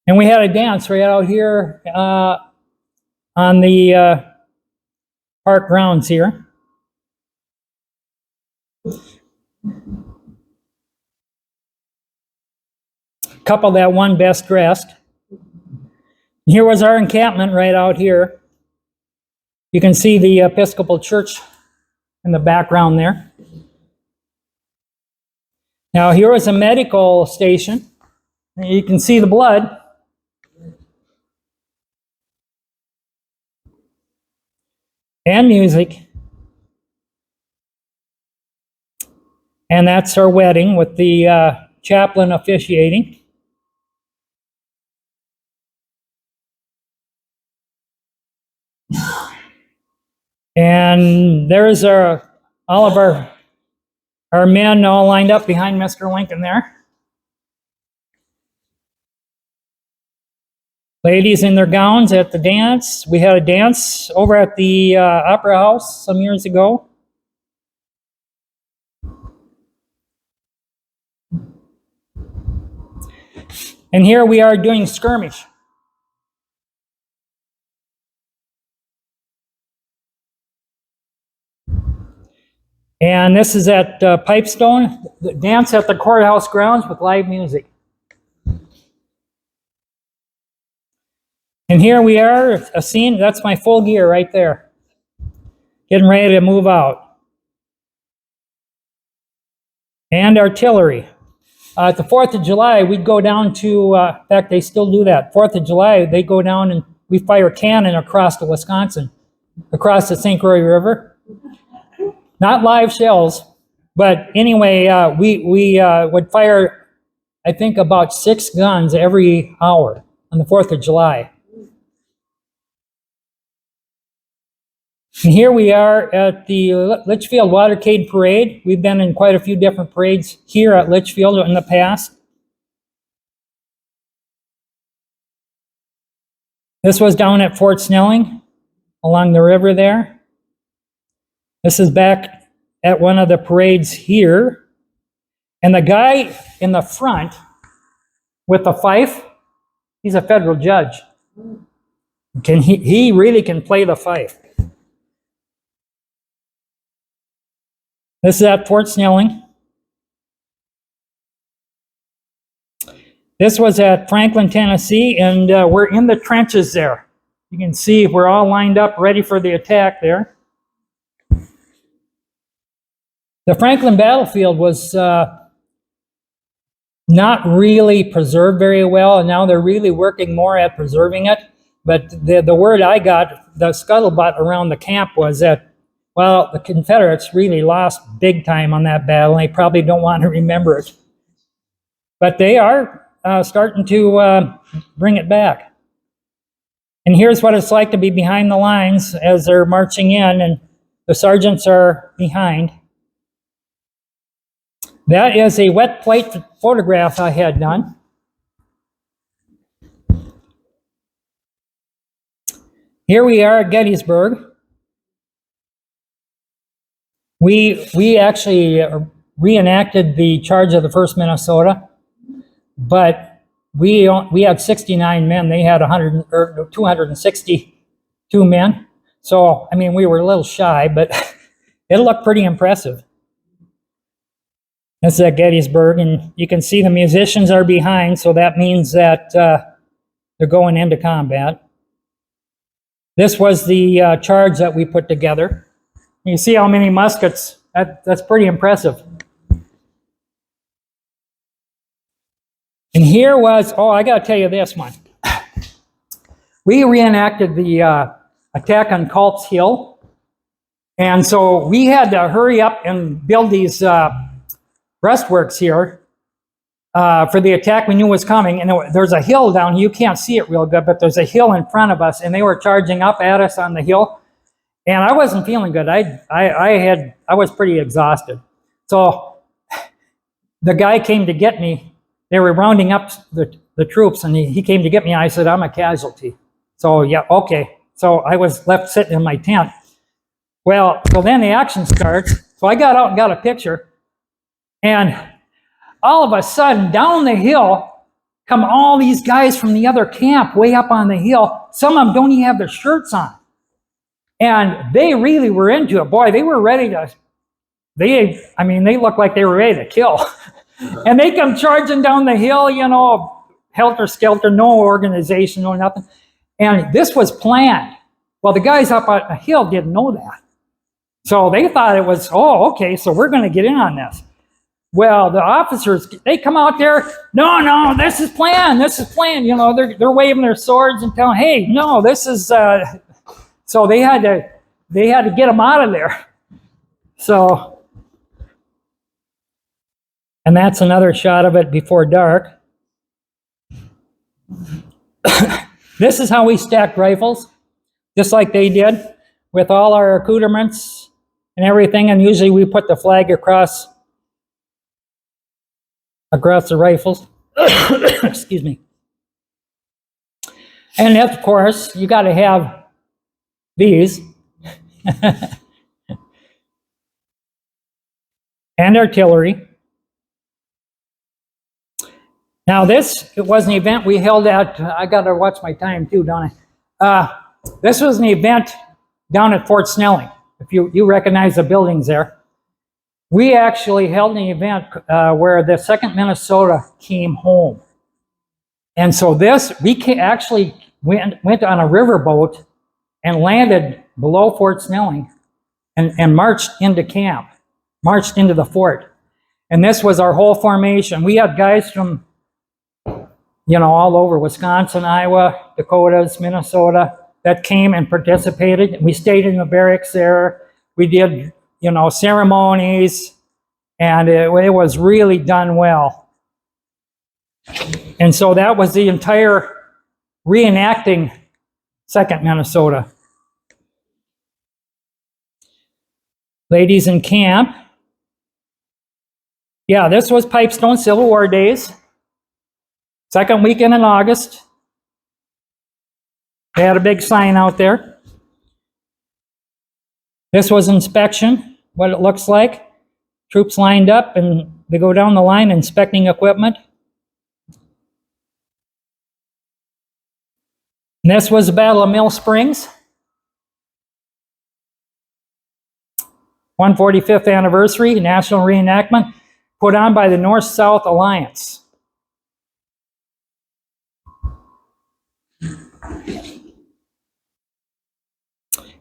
And we had a dance right out here on the park grounds here. Couple that won best dressed. Here was our encampment right out here. You can see the Episcopal Church in the background there. Now here was a medical station. You can see the blood. And music. And that's our wedding with the chaplain officiating. And there's all of our men all lined up behind Mr. Lincoln there. Ladies in their gowns at the dance. We had a dance over at the Opera House some years ago. And here we are doing skirmish. And this is at Pipestone, the dance at the courthouse grounds with live music. And here we are, a scene, that's my full gear right there. Getting ready to move out. And artillery. At the 4th of July, we'd go down to, in fact, they still do that. 4th of July, they go down and we fire cannon across to Wisconsin, across the St. Croix River. Not live shells, but anyway, we would fire, I think, about 6 guns every hour on the 4th of July. And here we are at the Litchfield Watercade Parade. We've been in quite a few different parades here at Litchfield in the past. This was down at Fort Snelling, along the river there. This is back at one of the parades here. And the guy in the front with the fife, he's a federal judge. He really can play the fife. This is at Fort Snelling. This was at Franklin, Tennessee, and we're in the trenches there. You can see we're all lined up ready for the attack there. The Franklin battlefield was not really preserved very well, and now they're really working more at preserving it. But the word I got, the scuttlebutt around the camp was that, well, the Confederates really lost big time on that battle, and they probably don't want to remember it. But they are starting to bring it back. And here's what it's like to be behind the lines as they're marching in, and the sergeants are behind. That is a wet plate photograph I had done. Here we are at Gettysburg. We actually reenacted the charge of the 1st Minnesota, but we had 69 men. They had 262 men. So, I mean, we were a little shy, but it looked pretty impressive. This is at Gettysburg, and you can see the musicians are behind, so that means that they're going into combat. This was the charge that we put together. You see how many muskets, that's pretty impressive. And here was, oh, I gotta tell you this one. We reenacted the attack on Culp's Hill, and so we had to hurry up and build these breastworks here for the attack we knew was coming. And there's a hill down here. You can't see it real good, but there's a hill in front of us, and they were charging up at us on the hill. And I wasn't feeling good. I was pretty exhausted. So the guy came to get me. They were rounding up the troops, and he came to get me. I said, I'm a casualty. So yeah, okay. So I was left sitting in my tent. Well, so then the action starts. So I got out and got a picture. And all of a sudden, down the hill come all these guys from the other camp way up on the hill. Some of them don't even have their shirts on. And they really were into it. Boy, they were ready to I mean, they looked like they were ready to kill. And they come charging down the hill, you know, helter-skelter, no organization, no nothing. And this was planned. Well, the guys up on the hill didn't know that. So they thought it was, oh, okay, so we're going to get in on this. Well, the officers, they come out there, no, this is planned, you know, they're waving their swords and telling, hey, no, this is, so they had to get them out of there. So, and that's another shot of it before dark. This is how we stacked rifles, just like they did, with all our accoutrements and everything, and usually we put the flag across the rifles. Excuse me. And of course, you got to have these. And artillery. Now it was an event we held at, I got to watch my time too, don't I? This was an event down at Fort Snelling. If you recognize the buildings there. We actually held an event where the 2nd Minnesota came home. And so we actually went on a riverboat and landed below Fort Snelling and marched into camp, marched into the fort. And this was our whole formation. We had guys from, you know, all over Wisconsin, Iowa, Dakotas, Minnesota, that came and participated. We stayed in the barracks there. We did, you know, ceremonies, and it was really done well. And so that was the entire reenacting 2nd Minnesota. Ladies in camp. Yeah, this was Pipestone Civil War days. 2nd weekend in August. They had a big sign out there. This was inspection, what it looks like. Troops lined up and they go down the line inspecting equipment. And this was the Battle of Mill Springs. 145th anniversary, national reenactment, put on by the North-South Alliance.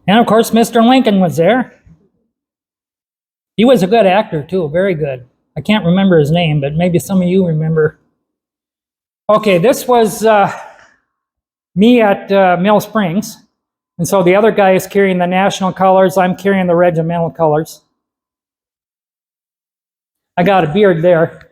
And of course, Mr. Lincoln was there. He was a good actor too, very good. I can't remember his name, but maybe some of you remember. Okay, this was me at Mill Springs. And so the other guy is carrying the national colors. I'm carrying the regimental colors. I got a beard there.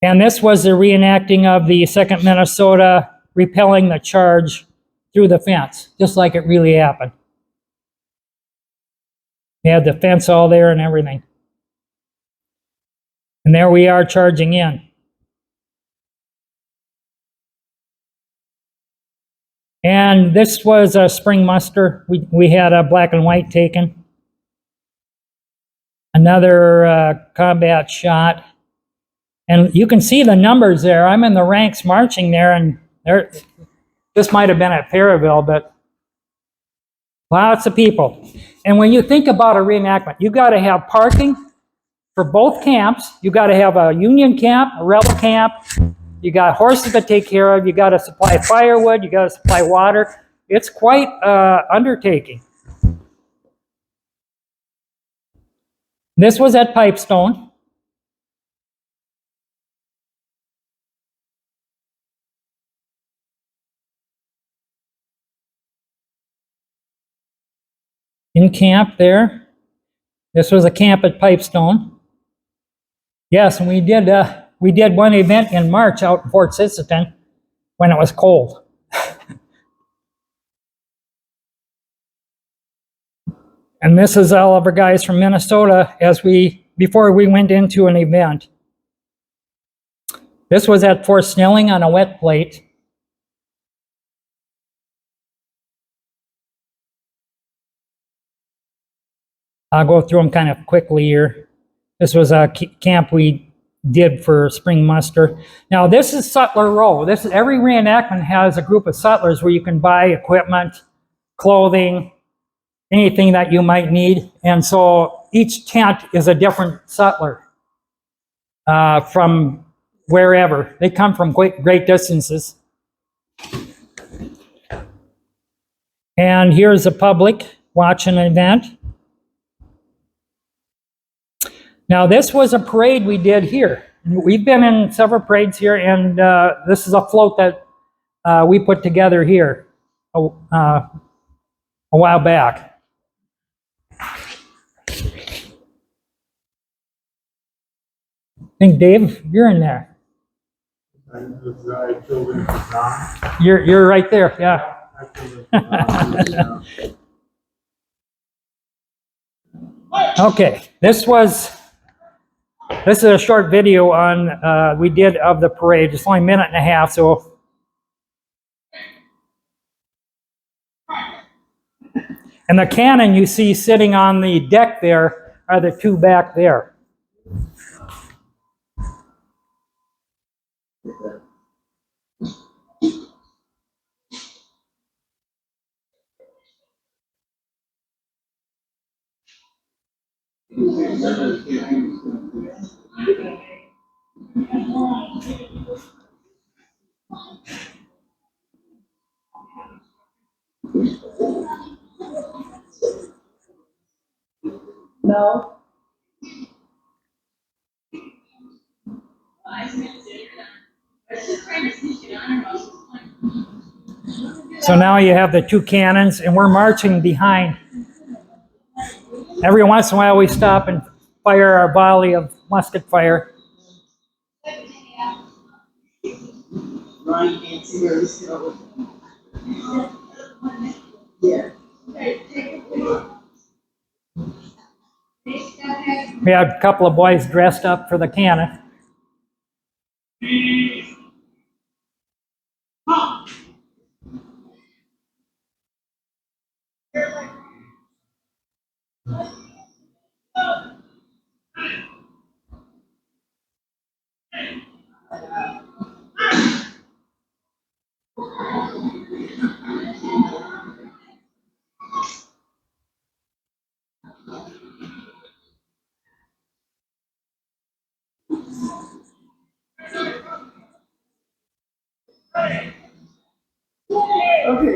And this was the reenacting of the 2nd Minnesota repelling the charge through the fence, just like it really happened. They had the fence all there and everything. And there we are charging in. And this was a spring muster. We had a black and white taken. Another combat shot. And you can see the numbers there. I'm in the ranks marching there, and this might have been at Perryville, but lots of people. And when you think about a reenactment, you got to have parking for both camps. You got to have a Union camp, a Rebel camp. You got horses to take care of. You got to supply firewood. You got to supply water. It's quite an undertaking. This was at Pipestone. In camp there. This was a camp at Pipestone. Yes, and we did one event in March out in Fort Sisseton when it was cold. And this is all of our guys from Minnesota before we went into an event. This was at Fort Snelling on a wet plate. I'll go through them kind of quickly here. This was a camp we did for spring muster. Now this is Sutler Row. Every reenactment has a group of sutlers where you can buy equipment, clothing, anything that you might need. And so each tent is a different sutler from wherever. They come from great distances. And here's the public watching an event. Now, this was a parade we did here. We've been in several parades here, and this is a float that we put together here a while back. I think, Dave, you're in there. You're right there, yeah. Okay, this is a short video on we did of the parade. It's only a minute and a half, so. And the cannon you see sitting on the deck there are the two back there. No. So now you have the two cannons, and we're marching behind. Every once in a while we stop and fire our volley of musket fire. Ron can't see her, so. Yeah. We had a couple of boys dressed up for the cannon.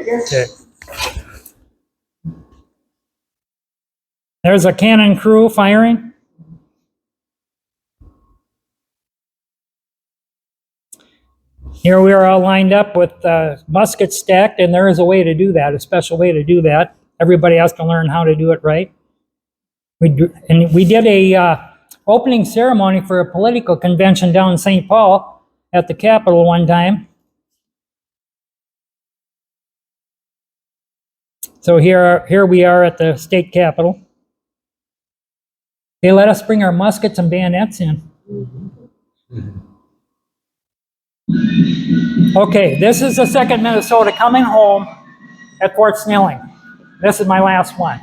Okay. There's a cannon crew firing. Here we are all lined up with muskets stacked, and there is a way to do that, a special way to do that. Everybody has to learn how to do it right. We did a opening ceremony for a political convention down in St. Paul at the Capitol one time. So here we are at the state capitol. They let us bring our muskets and bayonets in. Okay, this is the 2nd Minnesota coming home at Fort Snelling. This is my last one.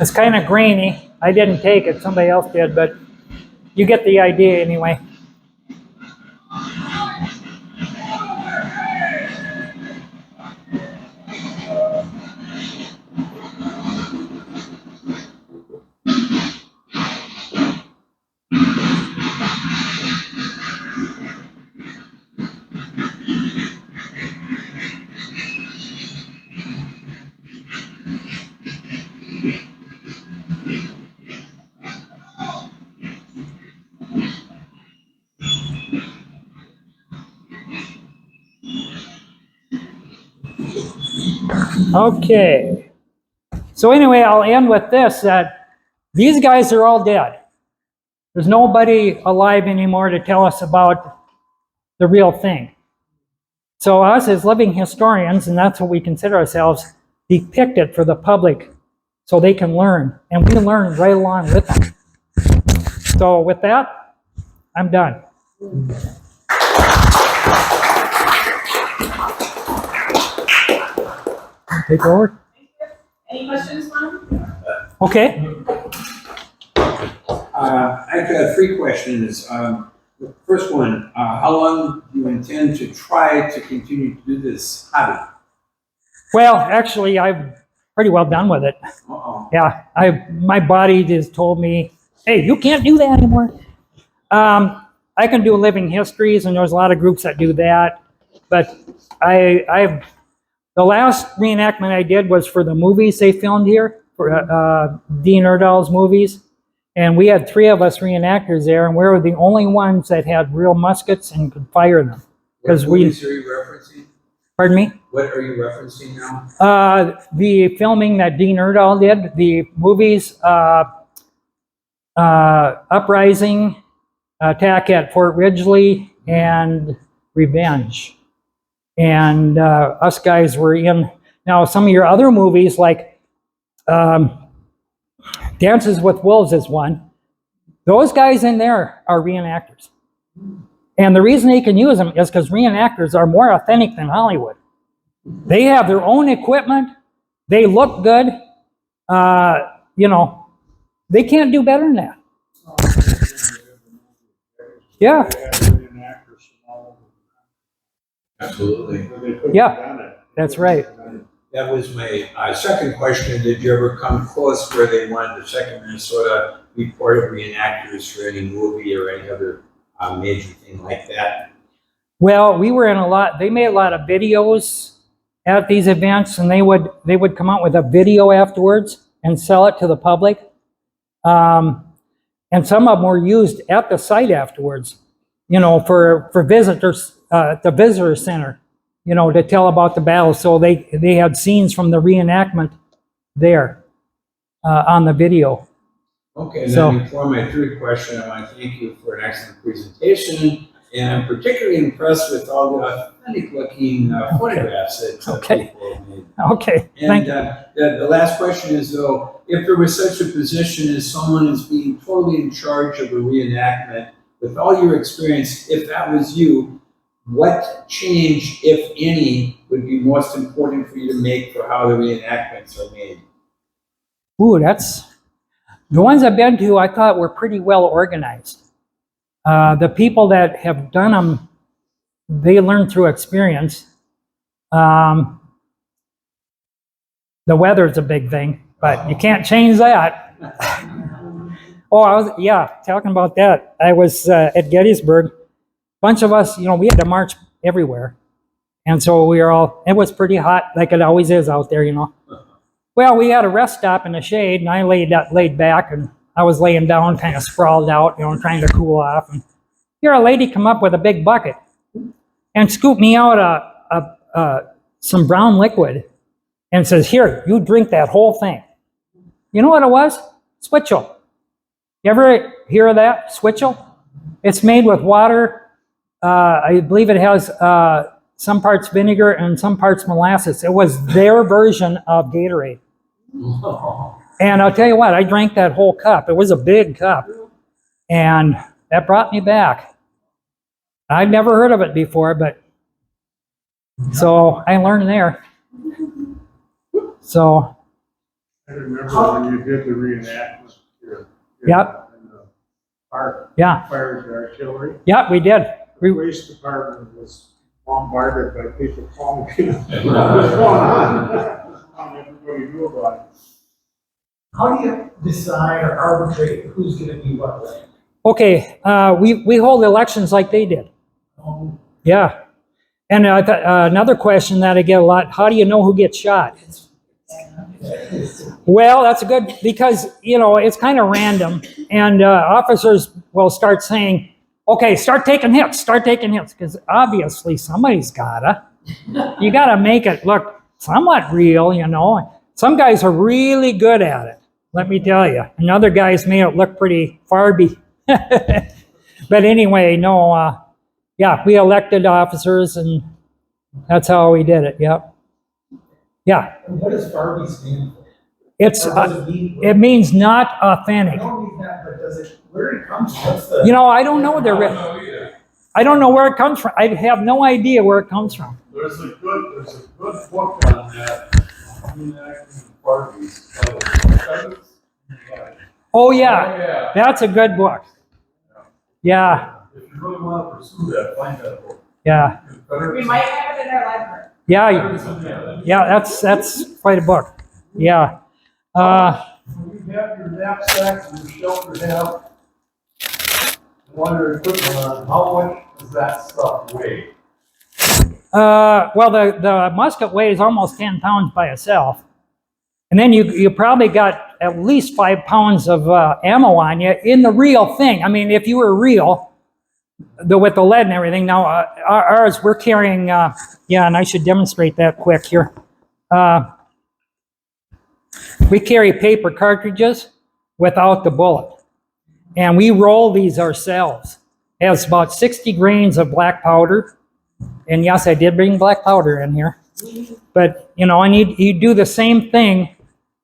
It's kind of grainy. I didn't take it, somebody else did, but you get the idea anyway. Okay. So anyway, I'll end with this, that these guys are all dead. There's nobody alive anymore to tell us about the real thing. So us as living historians, and that's what we consider ourselves, depict it for the public so they can learn. And we learn right along with them. So with that, I'm done. Take over. Any questions, Mom? Okay. I've got three questions. The first one, how long do you intend to try to continue to do this hobby? Well, actually, I'm pretty well done with it. Uh-oh. Yeah, my body just told me, hey, you can't do that anymore. I can do living histories, and there's a lot of groups that do that. But the last reenactment I did was for the movies they filmed here, for Dean Erdahl's movies. And we had 3 of us reenactors there, and we were the only ones that had real muskets and could fire them. What movies are you referencing? Pardon me? What are you referencing now? The filming that Dean Erdahl did, the movies, Uprising, Attack at Fort Ridgely, and Revenge. And us guys were in. Now, some of your other movies, like Dances with Wolves is one. Those guys in there are reenactors. And the reason they can use them is because reenactors are more authentic than Hollywood. They have their own equipment. They look good. You know, they can't do better than that. Yeah. Absolutely. Yeah, that's right. That was my second question. Did you ever come close where they wanted the second Minnesota report of reenactors for any movie or any other major thing like that? Well, we were in a lot. They made a lot of videos at these events, and they would come out with a video afterwards and sell it to the public. And some of them were used at the site afterwards, you know, for visitors at the visitor center, you know, to tell about the battle. So they had scenes from the reenactment there on the video. Okay, and So- then before my third question, I want to thank you for an excellent presentation. And I'm particularly impressed with all the authentic looking photographs that Okay. people have made. Okay, And thank you. the last question is though, if there was such a position as someone is being totally in charge of a reenactment, with all your experience, if that was you, what change, if any, would be most important for you to make for how the reenactments are made? Ooh, that's the ones I've been to. I thought were pretty well organized. The people that have done them, they learn through experience. The weather's a big thing, but you can't change that. Talking about that. I was at Gettysburg. Bunch of us, you know, we had to march everywhere. And so we were all, it was pretty hot, like it always is out there, you know. Well, we had a rest stop in the shade, and I laid back, and I was laying down, kind of sprawled out, you know, trying to cool off. And here a lady come up with a big bucket and scooped me out some brown liquid and says, here, you drink that whole thing. You know what it was? Switchel. You ever hear of that? Switchel? It's made with water. I believe it has some parts vinegar and some parts molasses. It was their version of Gatorade. And I'll tell you what, I drank that whole cup. It was a big cup. And that brought me back. I'd never heard of it before, but so I learned there. So, I remember when you did the reenactment here. Yep. In the park, yeah, fired the artillery. yeah, we did. The police department was bombarded by people calling, what's going on? Everybody knew about it. How do you decide or arbitrate who's going to be what rank? Okay, we hold elections like they did. Yeah. And another question that I get a lot, how do you know who gets shot? Well, that's a good, because, you know, it's kind of random. And officers will start saying, okay, start taking hits, because obviously somebody's gotta. You gotta make it look somewhat real, you know. Some guys are really good at it, let me tell you. And other guys made it look pretty farby. But anyway, no, yeah, we elected officers, and that's how we did it, yep. Yeah, And what does Barbie stand for? it's, Or does it mean? it means not I authentic. don't mean that, but does it, where it comes from? What's the? You know, I don't know I don't know where it comes from. I have no idea where it comes from. There's a good book on that. Oh, yeah, that's a good book. Yeah, If you really want to pursue that, find that book. yeah, We might have it in our library. yeah, yeah, that's quite a book. Yeah. When you have your knapsack and your shelter have, and all your equipment on, how much does that stuff weigh? Well, the musket weighs almost 10 pounds by itself. And then you probably got at least 5 pounds of ammo on you in the real thing. I mean, if you were real, with the lead and everything. Now, ours, we're carrying, yeah, and I should demonstrate that quick here. We carry paper cartridges without the bullet. And we roll these ourselves. It has about 60 grains of black powder. And yes, I did bring black powder in here. But, you know, and you'd do the same thing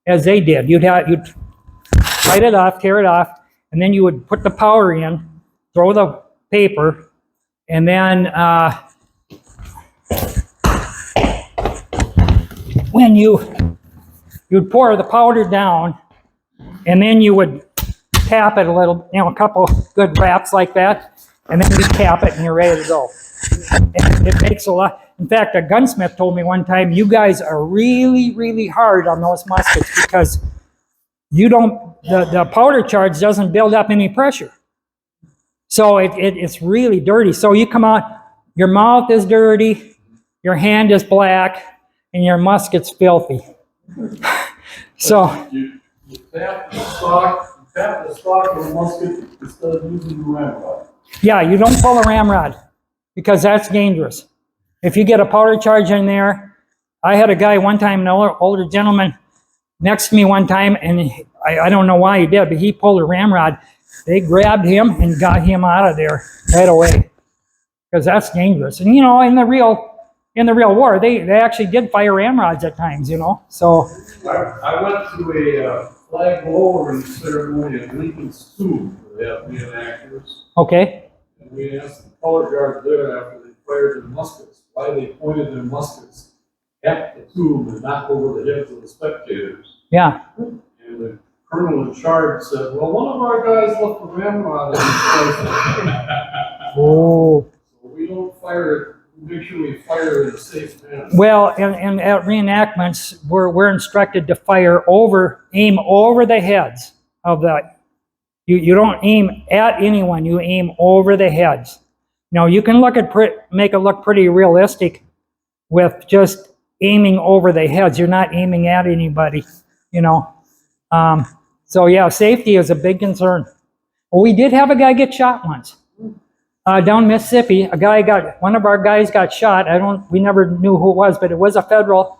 as they did. You'd bite it off, tear it off, and then you would put the powder in, throw the paper, and then when you'd pour the powder down, and then you would tap it a little, you know, a couple good raps like that, and then you tap it and you're ready to go. And it makes a lot. In fact, a gunsmith told me one time, you guys are really, really hard on those muskets because you don't, the powder charge doesn't build up any pressure. So it's really dirty. So you come out, your mouth is dirty, your hand is black, and your musket's filthy. So You tap the stock of the musket instead of using the ramrod. yeah, you don't pull a ramrod because that's dangerous. If you get a powder charge in there, I had a guy one time, an older gentleman next to me one time, and I don't know why he did, but he pulled a ramrod. They grabbed him and got him out of there right away because that's dangerous. And you know, in the real war, they actually did fire ramrods at times, you know. So I went to a flag lowering ceremony at Lincoln's Tomb where they have reenactors. okay, And we asked the color guard there after they fired their muskets why they pointed their muskets at the tomb and not over the heads of the spectators. yeah, And the colonel in charge said, well, one of our guys left a ramrod in his place. oh. So we don't fire it, we make sure we fire in a safe manner. Well, and at reenactments, we're instructed to aim over the heads of the. You don't aim at anyone. You aim over the heads. Now you can make it look pretty realistic with just aiming over the heads. You're not aiming at anybody, you know. So yeah, safety is a big concern. Well, we did have a guy get shot once. Down Mississippi, one of our guys got shot. We never knew who it was, but it was a federal.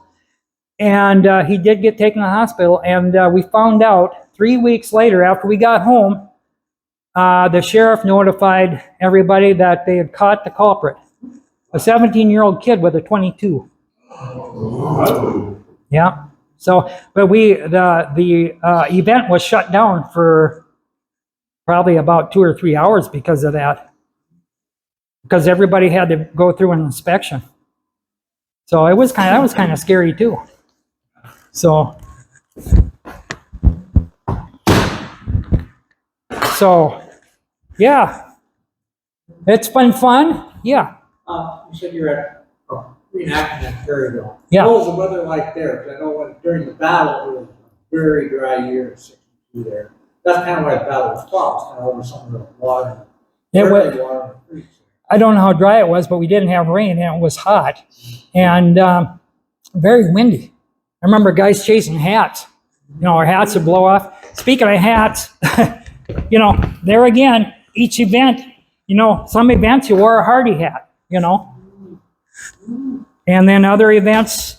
And he did get taken to the hospital. And we found out 3 weeks later, after we got home, the sheriff notified everybody that they had caught the culprit. A 17-year-old kid with a .22. Yeah. So, but the event was shut down for probably about 2 or 3 hours because of that. Because everybody had to go through an inspection. So that was kind of scary too. So yeah, it's been fun. Yeah. You said you're at reenactment in Perryville. Yeah. What was the weather like there? Because I know during the battle, it was a very dry year in '62 there. That's kind of why the battle was fought. It's kind of over some of the water. It was. Water in the creeks. I don't know how dry it was, but we didn't have rain and it was hot and very windy. I remember guys chasing hats. You know, our hats would blow off. Speaking of hats, you know, there again, each event, you know, some events you wore a Hardy hat, you know. And then other events,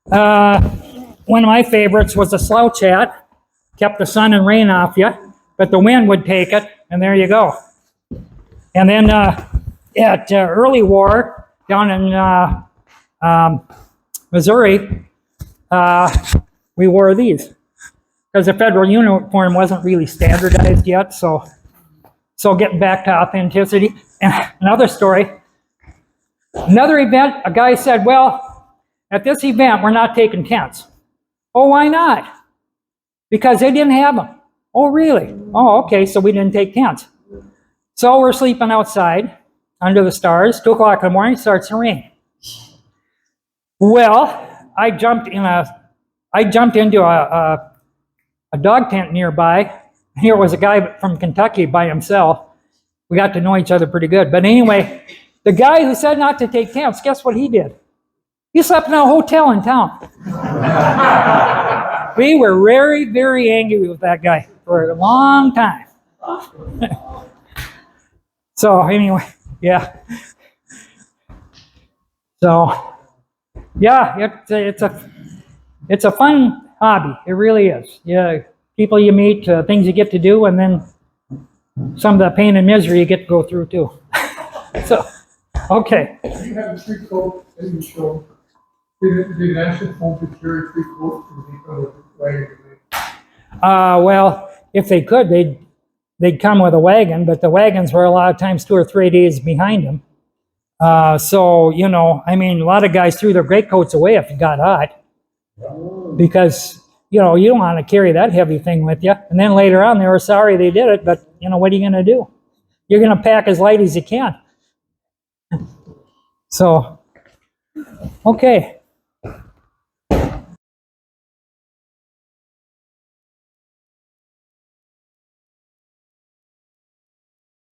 one of my favorites was a slouch hat. Kept the sun and rain off you, but the wind would take it, and there you go. And then at early war down in Missouri, we wore these because the federal uniform wasn't really standardized yet. So getting back to authenticity. And another story, another event, a guy said, well, at this event, we're not taking tents. Oh, why not? Because they didn't have them. Oh, really? Oh, okay, so we didn't take tents. So we're sleeping outside under the stars. 2 o'clock in the morning, it starts to rain. Well, I jumped into a dog tent nearby. Here was a guy from Kentucky by himself. We got to know each other pretty good. But anyway, the guy who said not to take tents, guess what he did? He slept in a hotel in town. We were very, very angry with that guy for a long time. So anyway, yeah. So yeah, it's a fun hobby. It really is. Yeah, people you meet, things you get to do, and then some of the pain and misery you get to go through too. So, okay. You have a free coat in the show. Did National Home carry free coat to the people of the wagon? Well, if they could, they'd come with a wagon, but the wagons were a lot of times 2 or 3 days behind them. So, you know, I mean, a lot of guys threw their greatcoats away if it got hot. Because, you know, you don't want to carry that heavy thing with you. And then later on, they were sorry they did it, but, you know, what are you going to do? You're going to pack as light as you can. So, okay.